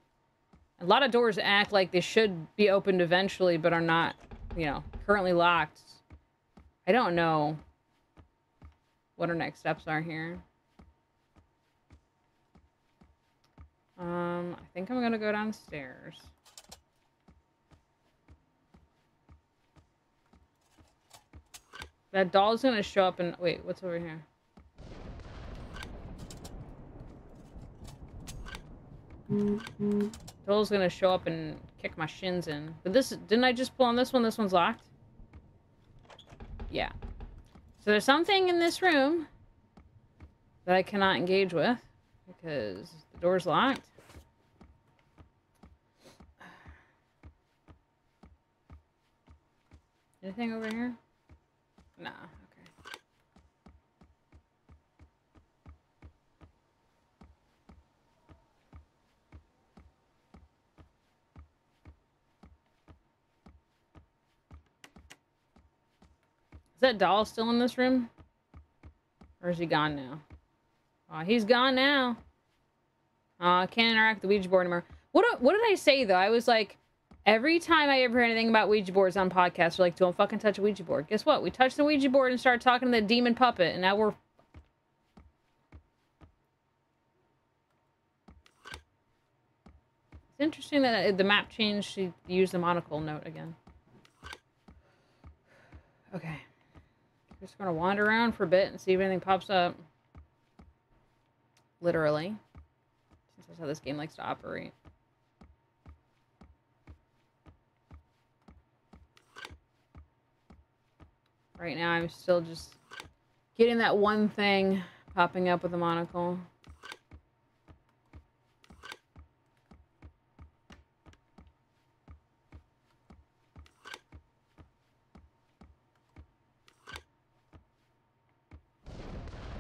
A lot of doors act like they should be opened eventually, but are not, you know, currently locked. I don't know what our next steps are here. I think I'm gonna go downstairs. That doll's gonna show up and wait, what's over here? Doll's gonna show up and kick my shins in. But this, didn't I just pull on this one? This one's locked? Yeah. So there's something in this room that I cannot engage with because the door's locked. Anything over here? Nah, okay. Is that doll still in this room? Or is he gone now? Oh, he's gone now. I can't interact with the Ouija board anymore. What did I say, though? I was like, every time I ever hear anything about Ouija boards on podcasts, we're like, don't fucking touch a Ouija board. Guess what? We touched the Ouija board and started talking to the demon puppet, and now we're... It's interesting that the map changed to use the monocle note again. Okay. Just gonna wander around for a bit and see if anything pops up. Literally. Since that's how this game likes to operate. Right now, I'm still just getting that one thing popping up with a monocle.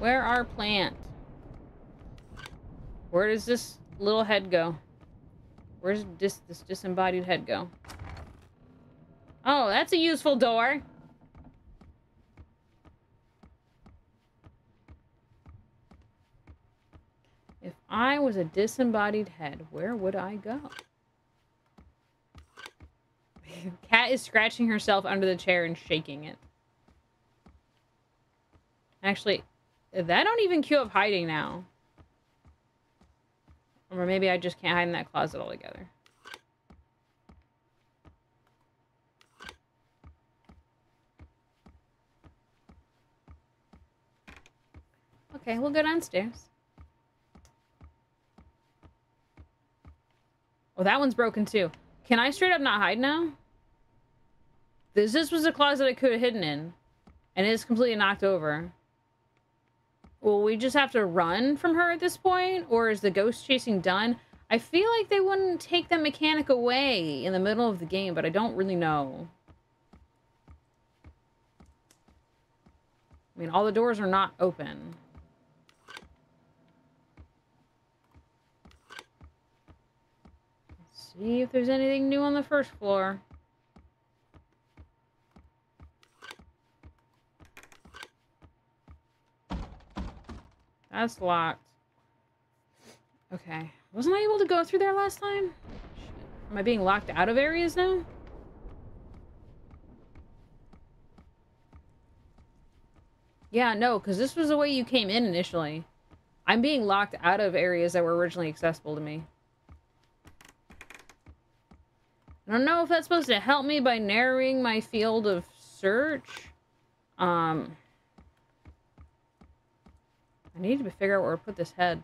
Where are plant? Where does this little head go? Where's this disembodied head go? Oh, that's a useful door. If I was a disembodied head, where would I go? Cat is scratching herself under the chair and shaking it. Actually, that don't even queue up hiding now. Or maybe I just can't hide in that closet altogether. Okay, we'll go downstairs. Oh, that one's broken too. Can I straight up not hide now? This was a closet I could have hidden in. And it's completely knocked over. Will we just have to run from her at this point? Or is the ghost chasing done? I feel like they wouldn't take that mechanic away in the middle of the game, but I don't really know. I mean, all the doors are not open. Let's see if there's anything new on the first floor. That's locked. Okay. Wasn't I able to go through there last time? Shit. Am I being locked out of areas now? Yeah, no, because this was the way you came in initially. I'm being locked out of areas that were originally accessible to me. I don't know if that's supposed to help me by narrowing my field of search. I need to figure out where to put this head.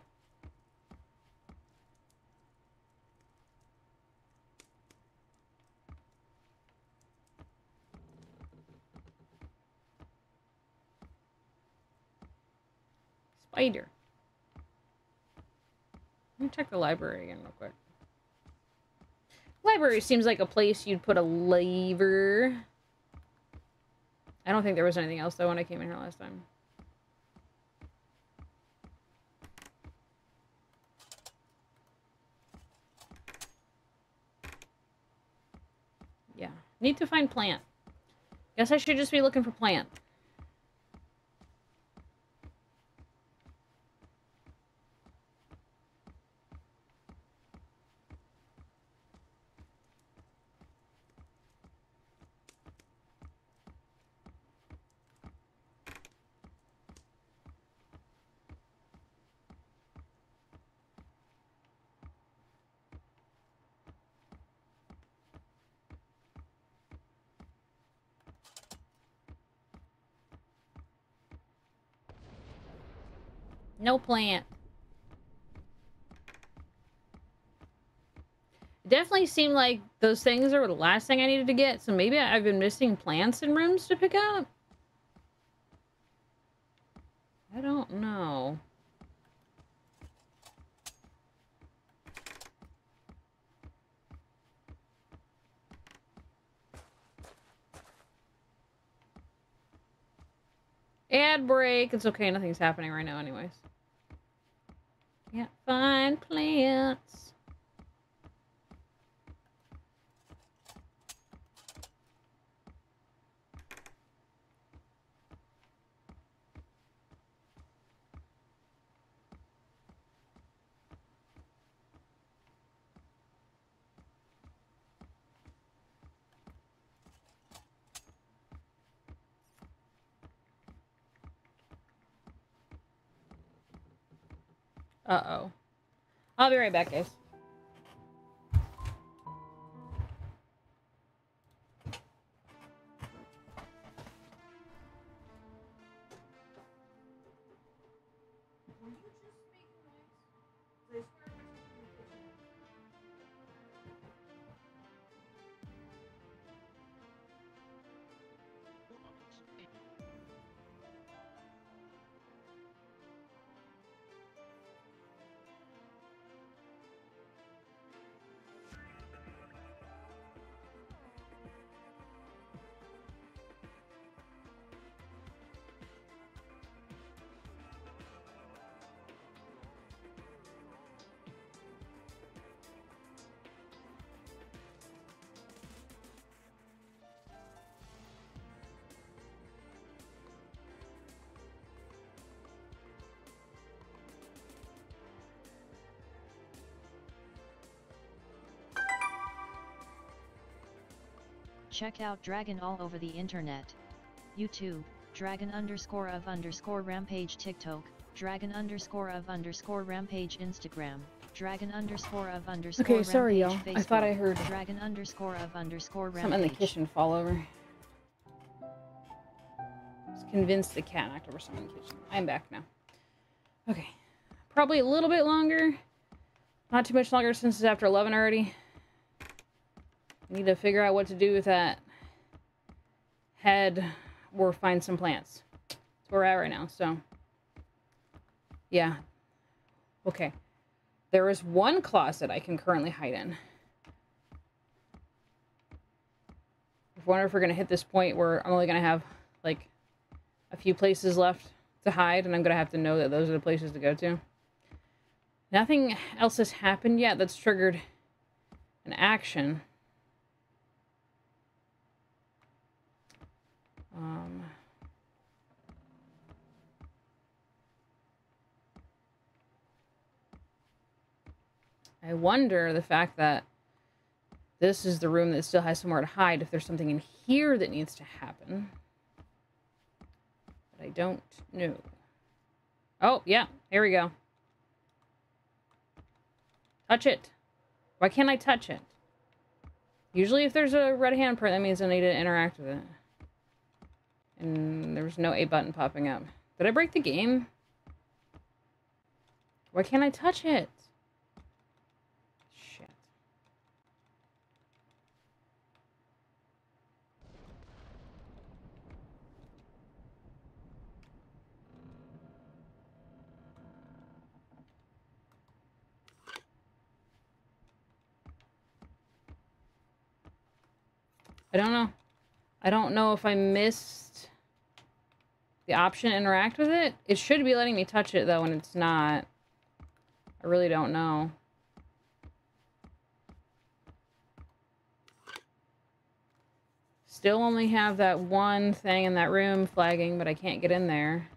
Spider. Let me check the library again real quick. Library seems like a place you'd put a lever. I don't think there was anything else though when I came in here last time. Yeah. Need to find plant. Guess I should just be looking for plant. No plant. It definitely seemed like those things are the last thing I needed to get, so maybe I've been missing plants in rooms to pick up? I don't know. Ad break. It's okay, nothing's happening right now anyways. Can't find plants. Uh-oh. I'll be right back, guys. Check out Dragon all over the internet. YouTube, Dragon_of_Rampage TikTok, Dragon_of_Rampage Instagram, Dragon_of_Rampage Okay, sorry y'all. Facebook, I thought I heard Dragon_of_Rampage. something in the kitchen fall over. Just convinced the cat knocked over something in the kitchen. I'm back now. Okay. Probably a little bit longer. Not too much longer since it's after 11 already. Need to figure out what to do with that head or find some plants. That's where we're at right now, so. Yeah. Okay. There is one closet I can currently hide in. I wonder if we're going to hit this point where I'm only going to have, like, a few places left to hide, and I'm going to have to know that those are the places to go to. Nothing else has happened yet that's triggered an action. I wonder the fact that this is the room that still has somewhere to hide, if there's something in here that needs to happen. But I don't know. Oh, yeah, here we go. Touch it. Why can't I touch it? Usually if there's a red handprint, that means I need to interact with it. And there's no A button popping up. Did I break the game? Why can't I touch it? Shit. I don't know. I don't know if I missed the option to interact with it. It should be letting me touch it, though, and it's not. I really don't know. Still only have that one thing in that room flagging, but I can't get in there.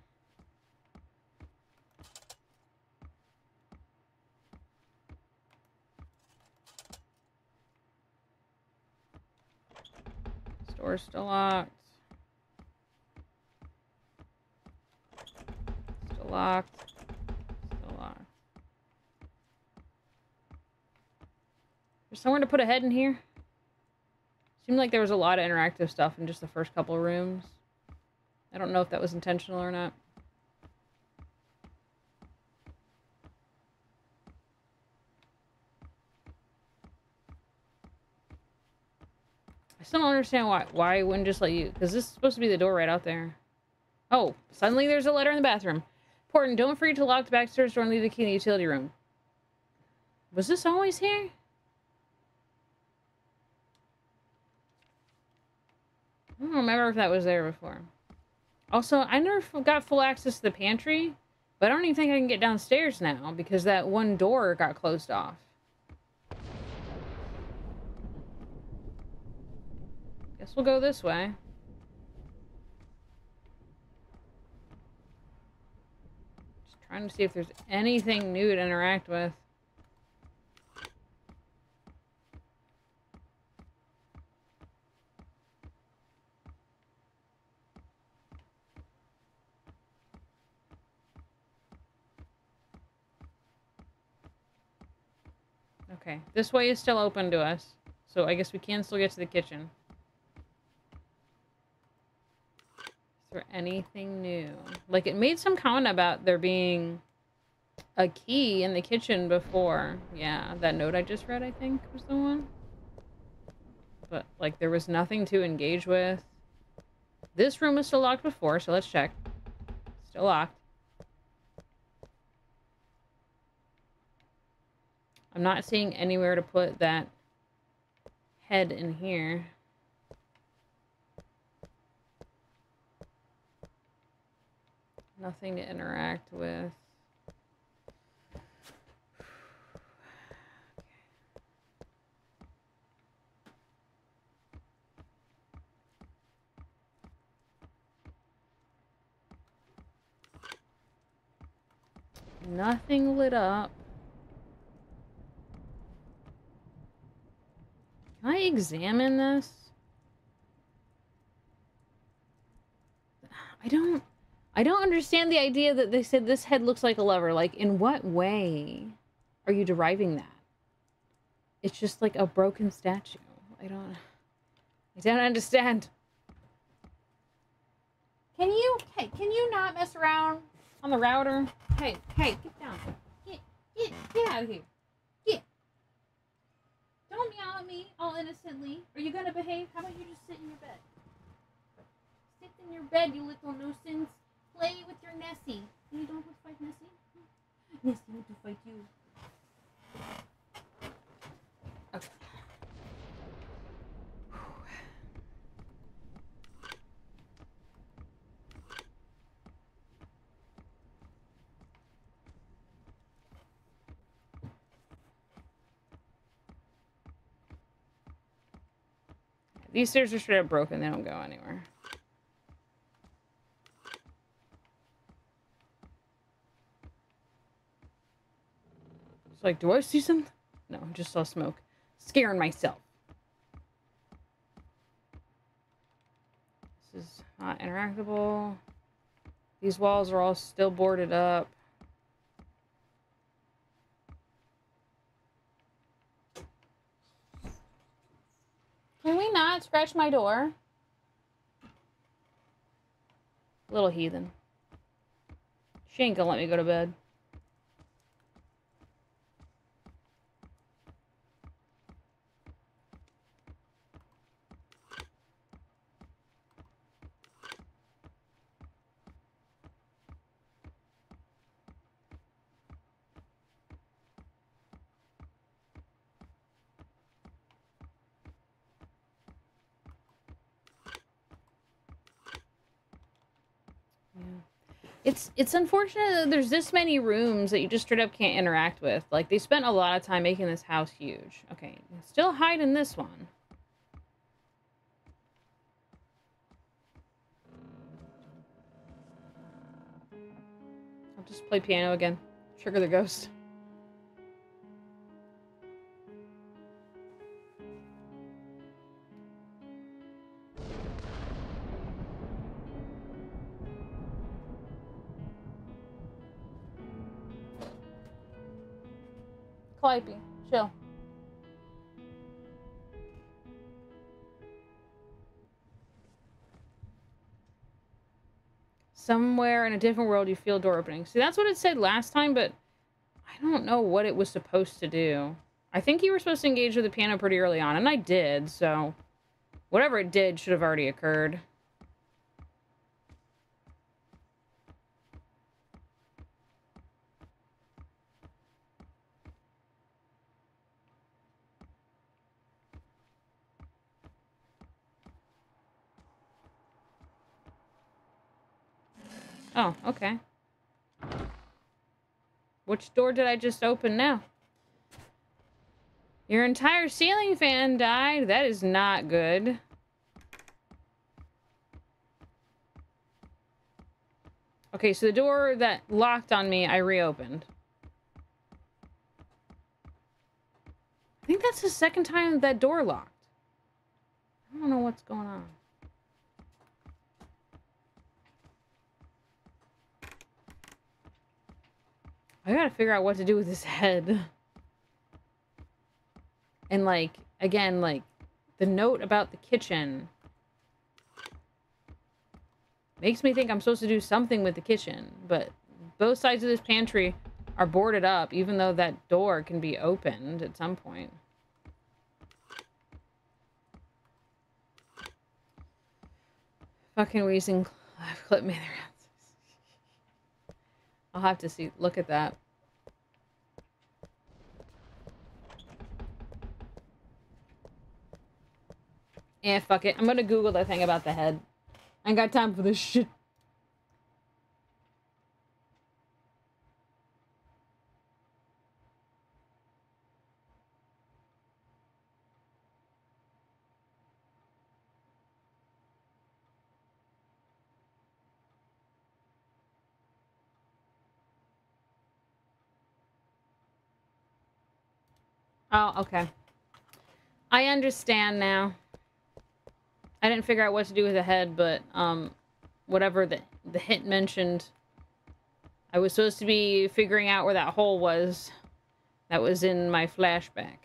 Door's still locked. Still locked. Still locked. There's somewhere to put a head in here. Seemed like there was a lot of interactive stuff in just the first couple of rooms. I don't know if that was intentional or not. I still don't understand why I wouldn't just let you... Because this is supposed to be the door right out there. Oh, suddenly there's a letter in the bathroom. Important, don't forget to lock the backstairs door and leave the key in the utility room. Was this always here? I don't remember if that was there before. Also, I never got full access to the pantry, but I don't even think I can get downstairs now because that one door got closed off. Guess we'll go this way. Just trying to see if there's anything new to interact with. Okay, this way is still open to us, so I guess we can still get to the kitchen. Is there anything new? Like, it made some comment about there being a key in the kitchen before. Yeah, that note I just read, I think, was the one. But, like, there was nothing to engage with. This room was still locked before, so let's check. Still locked. I'm not seeing anywhere to put that head in here. Nothing to interact with. Nothing lit up. Can I examine this? I don't understand the idea that they said this head looks like a lever. Like, in what way are you deriving that? It's just like a broken statue. I don't understand. Can you not mess around on the router? Hey, get down. Get out of here. Get. Don't meow at me all innocently. Are you gonna behave? How about you just sit in your bed? Sit in your bed, you little nuisance. Play with your Nessie. You don't want to fight Nessie? Nessie want to fight you. Okay. These stairs are straight up broken. They don't go anywhere. It's like, do I see something? No, I just saw smoke. Scaring myself. This is not interactable. These walls are all still boarded up. Can we not scratch my door? Little heathen. She ain't gonna let me go to bed. It's unfortunate that there's this many rooms that you just straight up can't interact with. Like, they spent a lot of time making this house huge. Okay, still hide in this one. I'll just play piano again. Trigger the ghost. Calliope, chill. Somewhere in a different world you feel a door opening. See, that's what it said last time, but I don't know what it was supposed to do. I think you were supposed to engage with the piano pretty early on, and I did, so Whatever it did should have already occurred. Oh, okay. Which door did I just open now? Your entire ceiling fan died? That is not good. Okay, so the door that locked on me, I reopened. I think that's the second time that door locked. I don't know what's going on. I gotta figure out what to do with his head. And, like, again, like, the note about the kitchen makes me think I'm supposed to do something with the kitchen. But both sides of this pantry are boarded up, even though that door can be opened at some point. Fucking wheezing clip me there. I'll have to see. Look at that. Eh, fuck it. I'm gonna Google the thing about the head. I ain't got time for this shit. Oh, okay. I understand now. I didn't figure out what to do with the head, but, whatever the hint mentioned, I was supposed to be figuring out where that hole was that was in my flashback.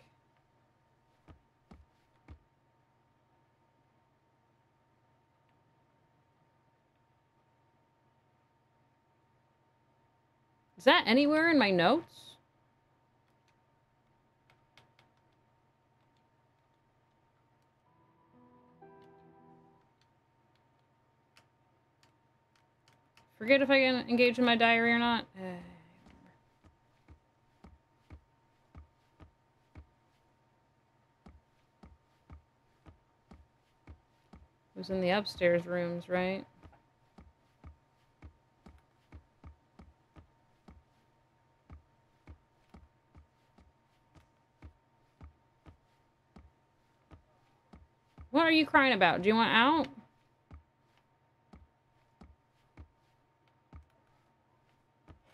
Is that anywhere in my notes? Forget if I can engage in my diary or not. It was in the upstairs rooms, right? What are you crying about? Do you want out?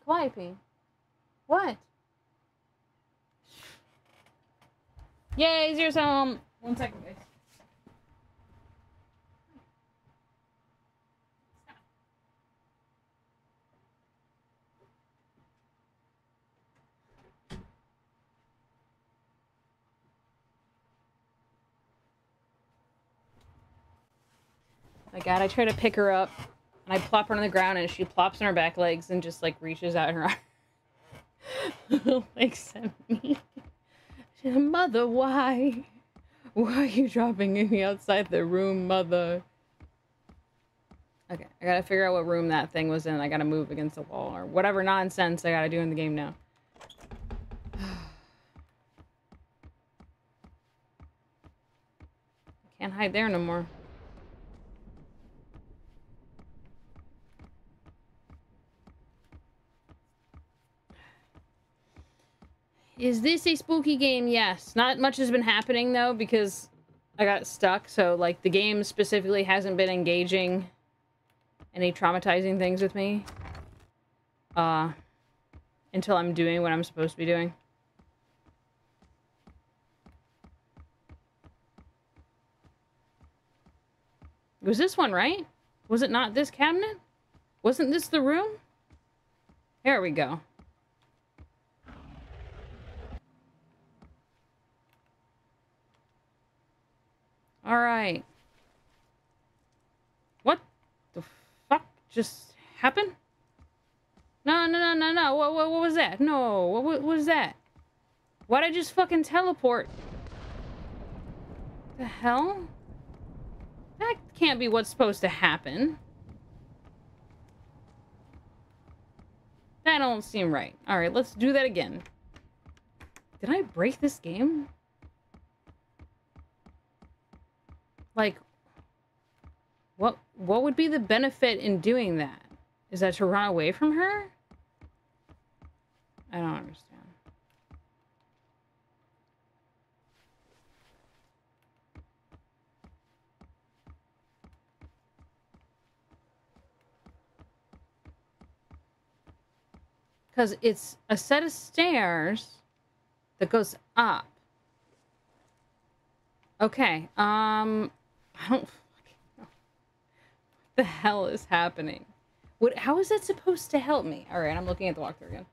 Calliope. What? Yay, 0 1 second, guys. My God, I try to pick her up, and I plop her on the ground, and she plops on her back legs and just, like, reaches out her legs at me. She's like, Mother, why? Why are you dropping me outside the room, Mother? Okay, I gotta figure out what room that thing was in. I gotta move against the wall, or whatever nonsense I gotta do in the game now. Can't hide there no more. Is this a spooky game? Yes. Not much has been happening, though, because I got stuck. So, like, the game specifically hasn't been engaging any traumatizing things with me. Until I'm doing what I'm supposed to be doing. Was this one, right? Was it not this cabinet? Wasn't this the room? There we go. Alright. What the fuck just happened? No. What was that? No, what was that? Why'd I just fucking teleport? The hell? can't be what's supposed to happen. That don't seem right. Alright, let's do that again. Did I break this game? Like, what would be the benefit in doing that? Is that to run away from her? I don't understand. Because it's a set of stairs that goes up. Okay, I don't fucking know. What the hell is happening? How is that supposed to help me? Alright, I'm looking at the walkthrough again.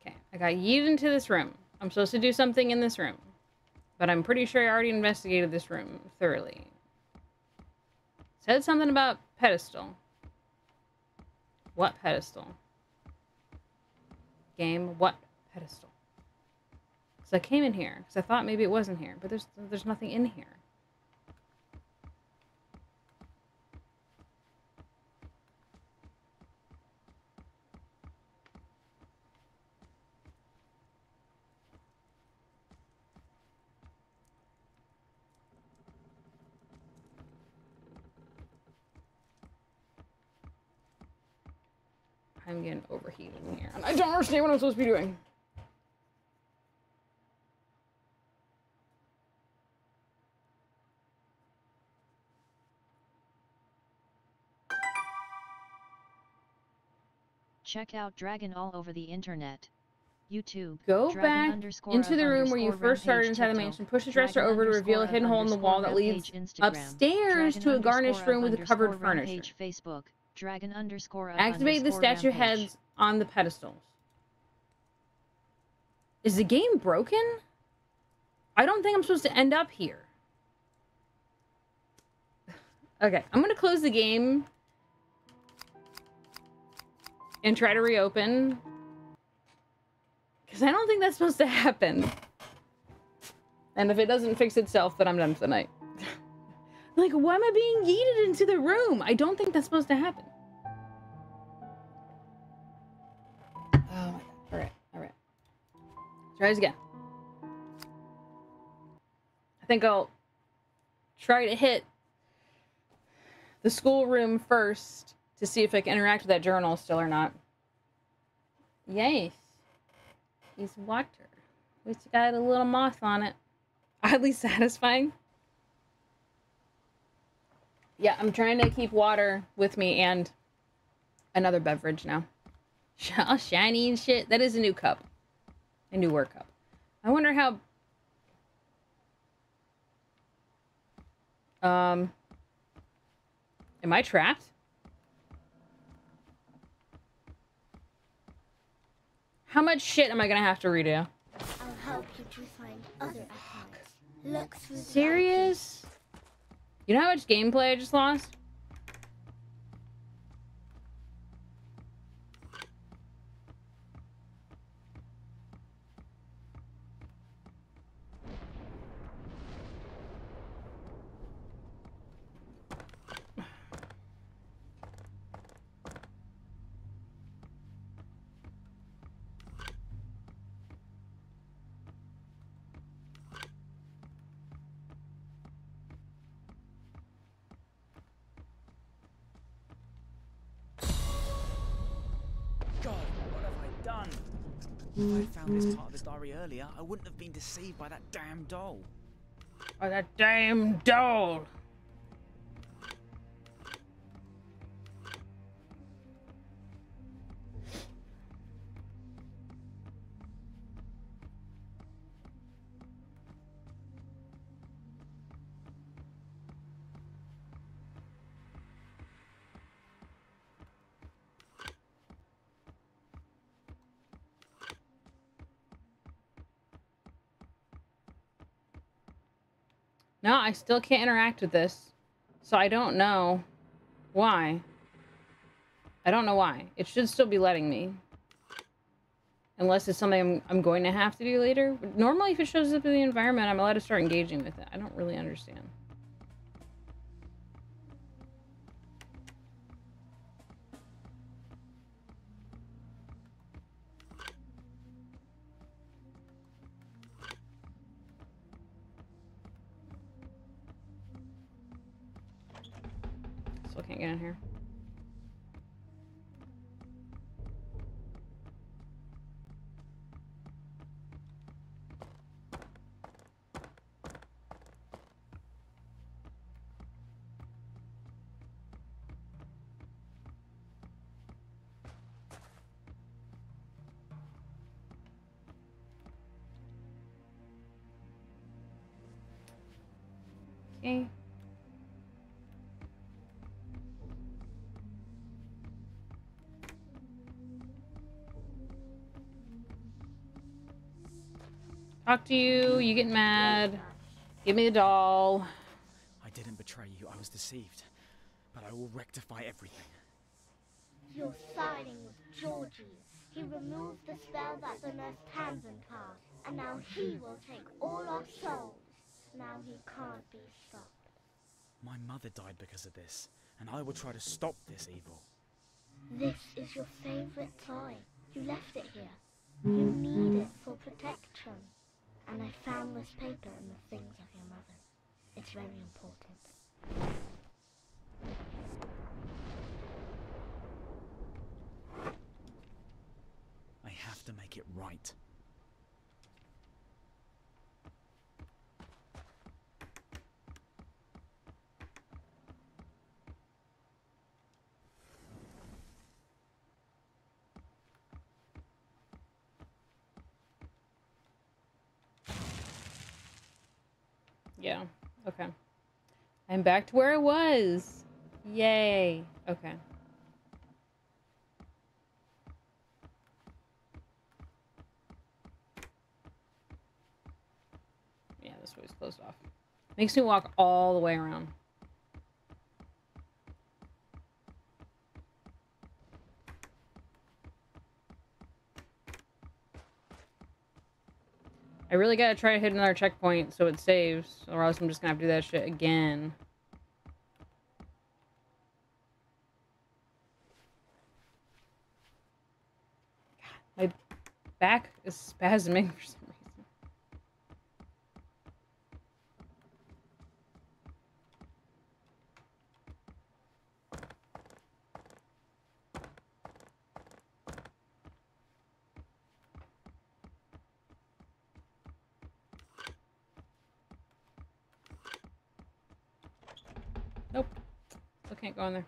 Okay, I got yeeted into this room. I'm supposed to do something in this room. But I'm pretty sure I already investigated this room thoroughly. Said something about pedestal. What pedestal? Game, what pedestal? Because I came in here. Because I thought maybe it wasn't here. But there's nothing in here. I'm getting overheated in here. And I don't understand what I'm supposed to be doing. Check out Dragon all over the internet. YouTube. Go Dragon back into the room where you first started inside the mansion. Push the dresser over to reveal a hidden hole in the wall that leads upstairs to a garnished room with a covered furniture. Facebook. Dragon Activate the statue heads on the pedestals. Is the game broken? I don't think I'm supposed to end up here. Okay, I'm gonna close the game and try to reopen. Because I don't think that's supposed to happen. And if it doesn't fix itself, then I'm done for the night. Like, why am I being yeeted into the room? I don't think that's supposed to happen. Oh my god. Alright, alright. Try this again. I think I'll try to hit the schoolroom first to see if I can interact with that journal still or not. Yes. It's water. It's got a little moth on it. Oddly satisfying. Yeah, I'm trying to keep water with me and another beverage now. All shiny and shit. That is a new cup. A new work cup. I wonder how... Am I trapped? How much shit am I gonna have to redo? I'll help you to find other affiliates. Look through the Serious? You know how much gameplay I just lost? If I found this part of the diary earlier, I wouldn't have been deceived by that damn doll. Oh, that damn doll! No, I still can't interact with this. So I don't know why. I don't know why. It should still be letting me. Unless it's something I'm going to have to do later. But normally if it shows up in the environment, I'm allowed to start engaging with it. I don't really understand. Still can't get in here. Okay. Talk to you, you get mad. Give me the doll. I didn't betray you, I was deceived. But I will rectify everything. You're siding with Georgie. He removed the spell that the nurse Tamsin cast, and now he will take all our souls. Now he can't be stopped. My mother died because of this, and I will try to stop this evil. This is your favorite toy. You left it here. You need it for protection. And I found this paper in the things of your mother. It's very important. I have to make it right. Yeah, okay. I'm back to where I was. Yay. Okay. Yeah, this way's closed off. Makes me walk all the way around. I really gotta try to hit another checkpoint so it saves, or else I'm just gonna have to do that shit again. God, my back is spasming for some reason. Nope. Still can't go in there.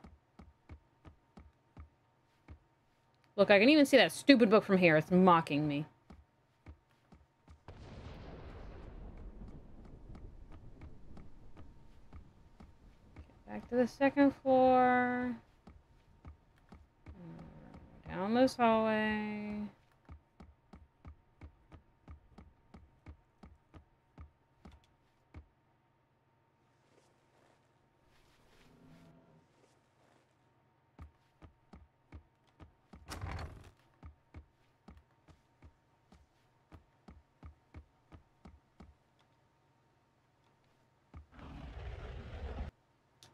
Look, I can even see that stupid book from here. It's mocking me. Back to the second floor. Down this hallway.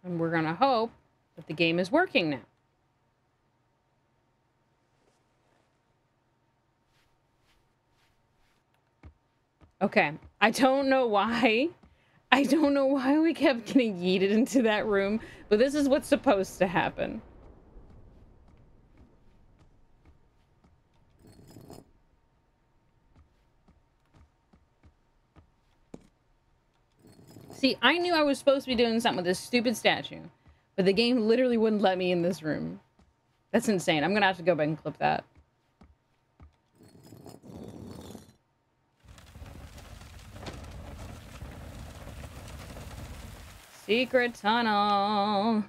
And we're gonna hope that the game is working now. Okay, I don't know why. I don't know why we kept getting yeeted into that room, but this is what's supposed to happen. See, I knew I was supposed to be doing something with this stupid statue, but the game literally wouldn't let me in this room. That's insane. I'm gonna have to go back and clip that. Secret tunnel.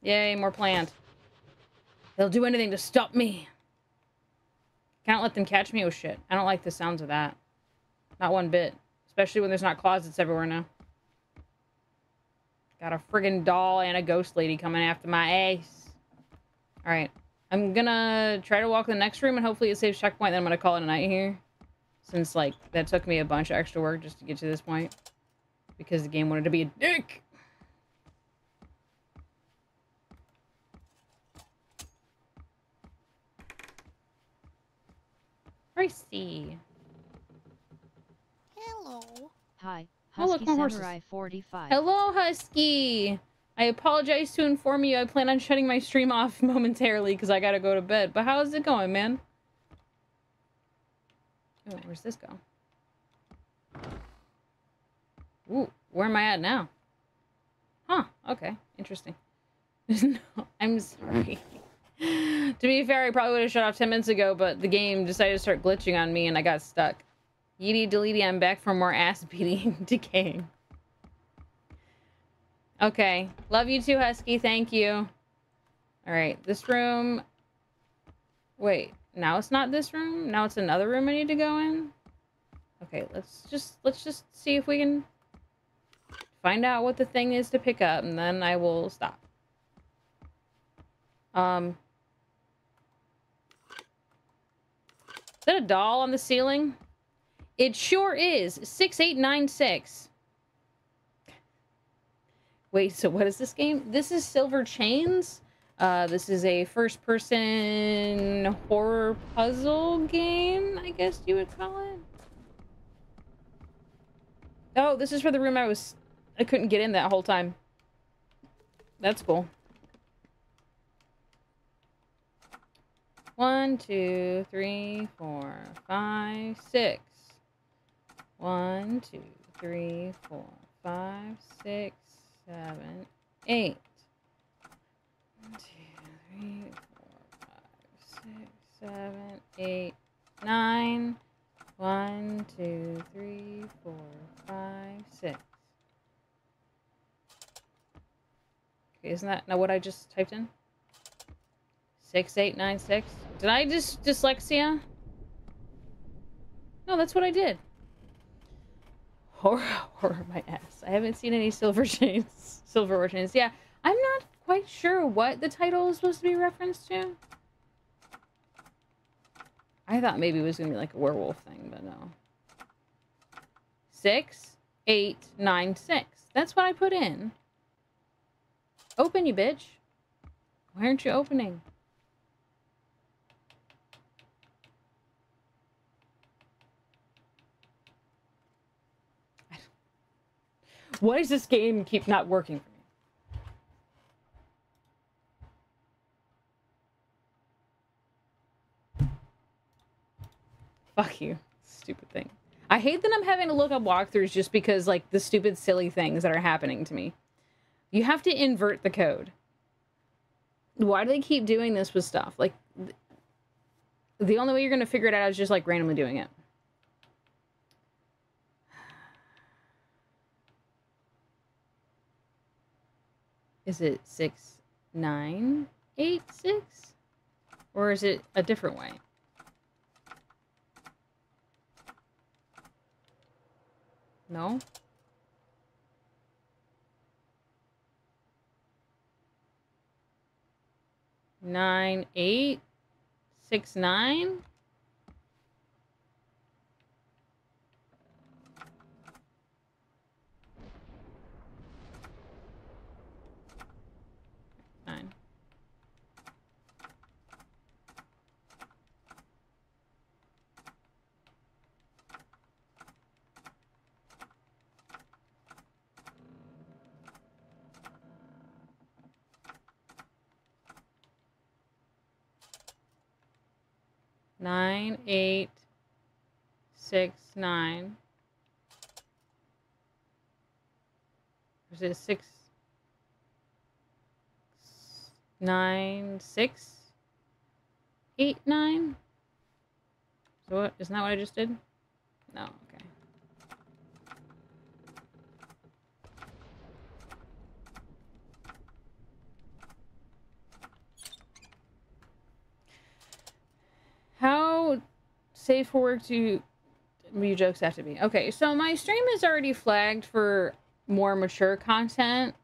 Yay, more plant. They'll do anything to stop me. Can't let them catch me. Oh shit. I don't like the sounds of that. Not one bit. Especially when there's not closets everywhere now. Got a friggin' doll and a ghost lady coming after my ass. Alright. I'm gonna try to walk the next room and hopefully it saves checkpoint, then I'm gonna call it a night here. Since, like, that took me a bunch of extra work just to get to this point. Because the game wanted to be a dick! Pricey. Hello. Hi, Oh, look, Husky more horses. Samurai 45. Hello, Husky! I apologize to inform you I plan on shutting my stream off momentarily because I gotta go to bed. But how is it going, man? Oh, where's this go? Ooh, where am I at now? Huh, okay. Interesting. No, I'm sorry. To be fair, I probably would have shut off 10 minutes ago, but the game decided to start glitching on me and I got stuck. Yeety deleety, I'm back for more ass beating decaying. Okay. Love you too, Husky. Thank you. Alright, this room... Wait, now it's not this room? Now it's another room I need to go in? Okay, let's just see if we can find out what the thing is to pick up, and then I will stop. Is that a doll on the ceiling? It sure is. 6896. Wait, so what is this game? This is Silver Chains. This is a first-person horror puzzle game, I guess you would call it. Oh, this is for the room I couldn't get in that whole time. That's cool. 1, 2, 3, 4, 5, 6. 1, 2, 3, 4, 5, 6, 7, 8. 1, 2, 3, 4, 5, 6, 7, 8, 9. 1, 2, 3, 4, 5, 6. Okay, isn't that not what I just typed in? 6896. Did I just dyslexia? No, that's what I did. Horror my ass. I haven't seen any silver chains. Silver chains. Yeah, I'm not quite sure what the title is supposed to be referenced to. I thought maybe it was gonna be like a werewolf thing, but no. 6896. That's what I put in. Open, you bitch. Why aren't you opening? Why does this game keep not working for me? Fuck you. Stupid thing. I hate that I'm having to look up walkthroughs just because, like, the stupid, silly things that are happening to me. You have to invert the code. Why do they keep doing this with stuff? Like, the only way you're going to figure it out is just, like, randomly doing it. Is it 6986? Or is it a different way? No? Nine, 8, 6, 9? Nine. Nine, 8, 6, 9. Or is it 6, 9, 6, 8, 9? So what? Isn't that what I just did? No, okay. How safe for work to you jokes have to be. Okay, so my stream is already flagged for more mature content.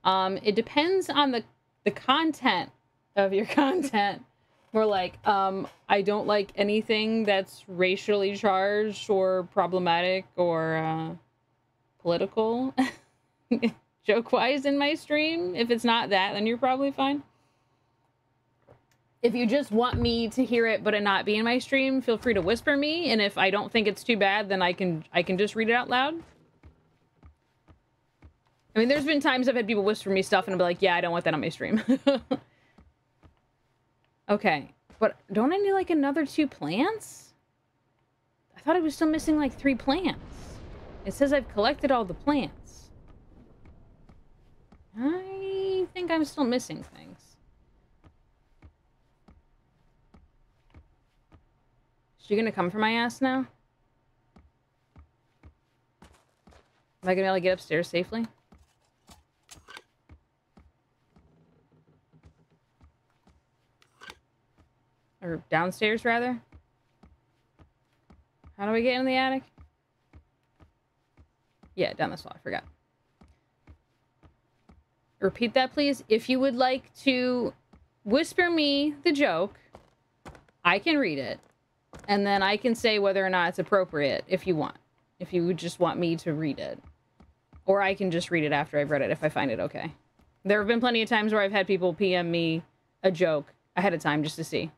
It depends on the content of your content. More like, I don't like anything that's racially charged or problematic or political joke-wise in my stream. If it's not that, then you're probably fine. If you just want me to hear it but it not be in my stream, feel free to whisper me, and if I don't think it's too bad, then I can just read it out loud. I mean, there's been times I've had people whisper me stuff and I'll be like, yeah, I don't want that on my stream. Okay, but don't I need like another 2 plants? I thought I was still missing like 3 plants. It says I've collected all the plants. I think I'm still missing things. Is she gonna come for my ass now? Am I gonna be able to get upstairs safely? Or downstairs, rather? How do we get in the attic? Yeah, down this wall. I forgot. Repeat that, please. If you would like to whisper me the joke, I can read it. And then I can say whether or not it's appropriate if you want. If you would just want me to read it. Or I can just read it after I've read it if I find it okay. There have been plenty of times where I've had people PM me a joke ahead of time just to see.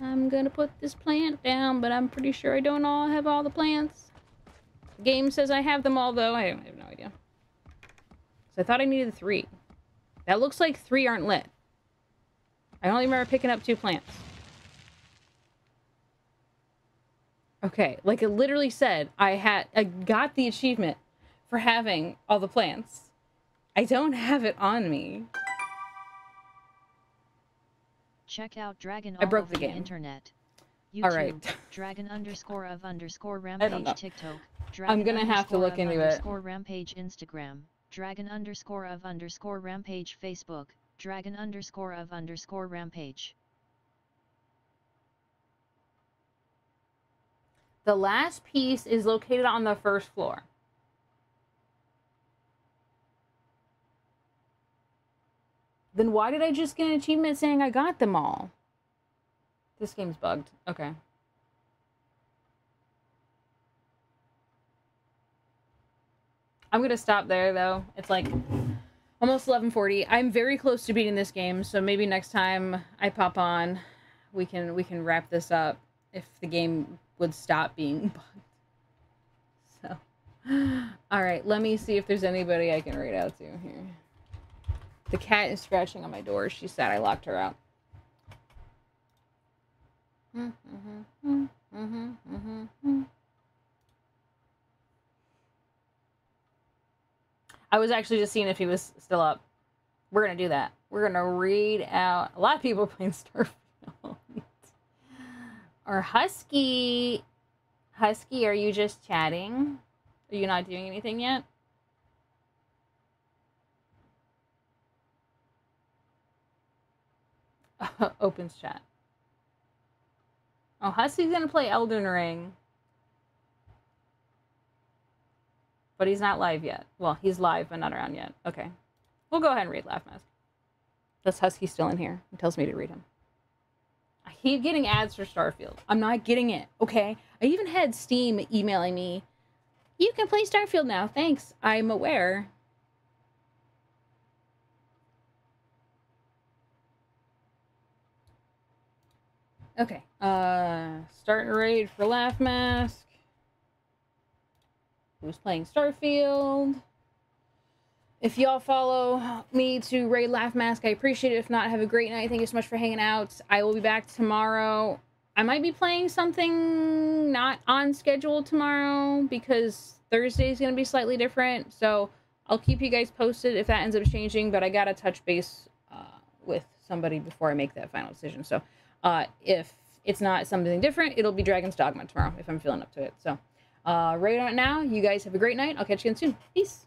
I'm gonna put this plant down, but I'm pretty sure I don't have all the plants. The game says I have them all, though. I have no idea. So I thought I needed 3. That looks like 3 aren't lit. I only remember picking up 2 plants. Okay, like it literally said I got the achievement for having all the plants. I don't have it on me. Check out Dragon I all broke over the game. Internet. YouTube, All right. Dragon_of_rampage I don't know. TikTok. I'm gonna have to look into it. Rampage Instagram. Dragon_of_rampage Facebook. Dragon_of_rampage. The last piece is located on the 1st floor. Then why did I just get an achievement saying I got them all? This game's bugged. Okay. I'm gonna stop there, though. It's like almost 11:40. I'm very close to beating this game, so maybe next time I pop on, we can wrap this up if the game would stop being bugged. So, all right. Let me see if there's anybody I can read out to here. The cat is scratching on my door. She's sad I locked her out. I was actually just seeing if he was still up. We're going to do that. We're going to read out... A lot of people are playing Starfield. Or Husky. Husky, are you just chatting? Are you not doing anything yet? Opens chat. Oh, Husky's gonna play Elden Ring. But he's not live yet. Well, he's live, but not around yet. Okay. We'll go ahead and read Laugh Mask. This Husky's still in here. It tells me to read him. I keep getting ads for Starfield. I'm not getting it, okay? I even had Steam emailing me. You can play Starfield now. Thanks. I'm aware. Okay, starting raid for Laugh Mask. Who's playing Starfield? If y'all follow me to raid Laugh Mask, I appreciate it. If not, have a great night. Thank you so much for hanging out. I will be back tomorrow. I might be playing something not on schedule tomorrow because Thursday is going to be slightly different. So I'll keep you guys posted if that ends up changing, but I got to touch base with somebody before I make that final decision. So if it's not something different, it'll be Dragon's Dogma tomorrow if I'm feeling up to it. So right on it now. You guys have a great night. I'll catch you again soon. Peace.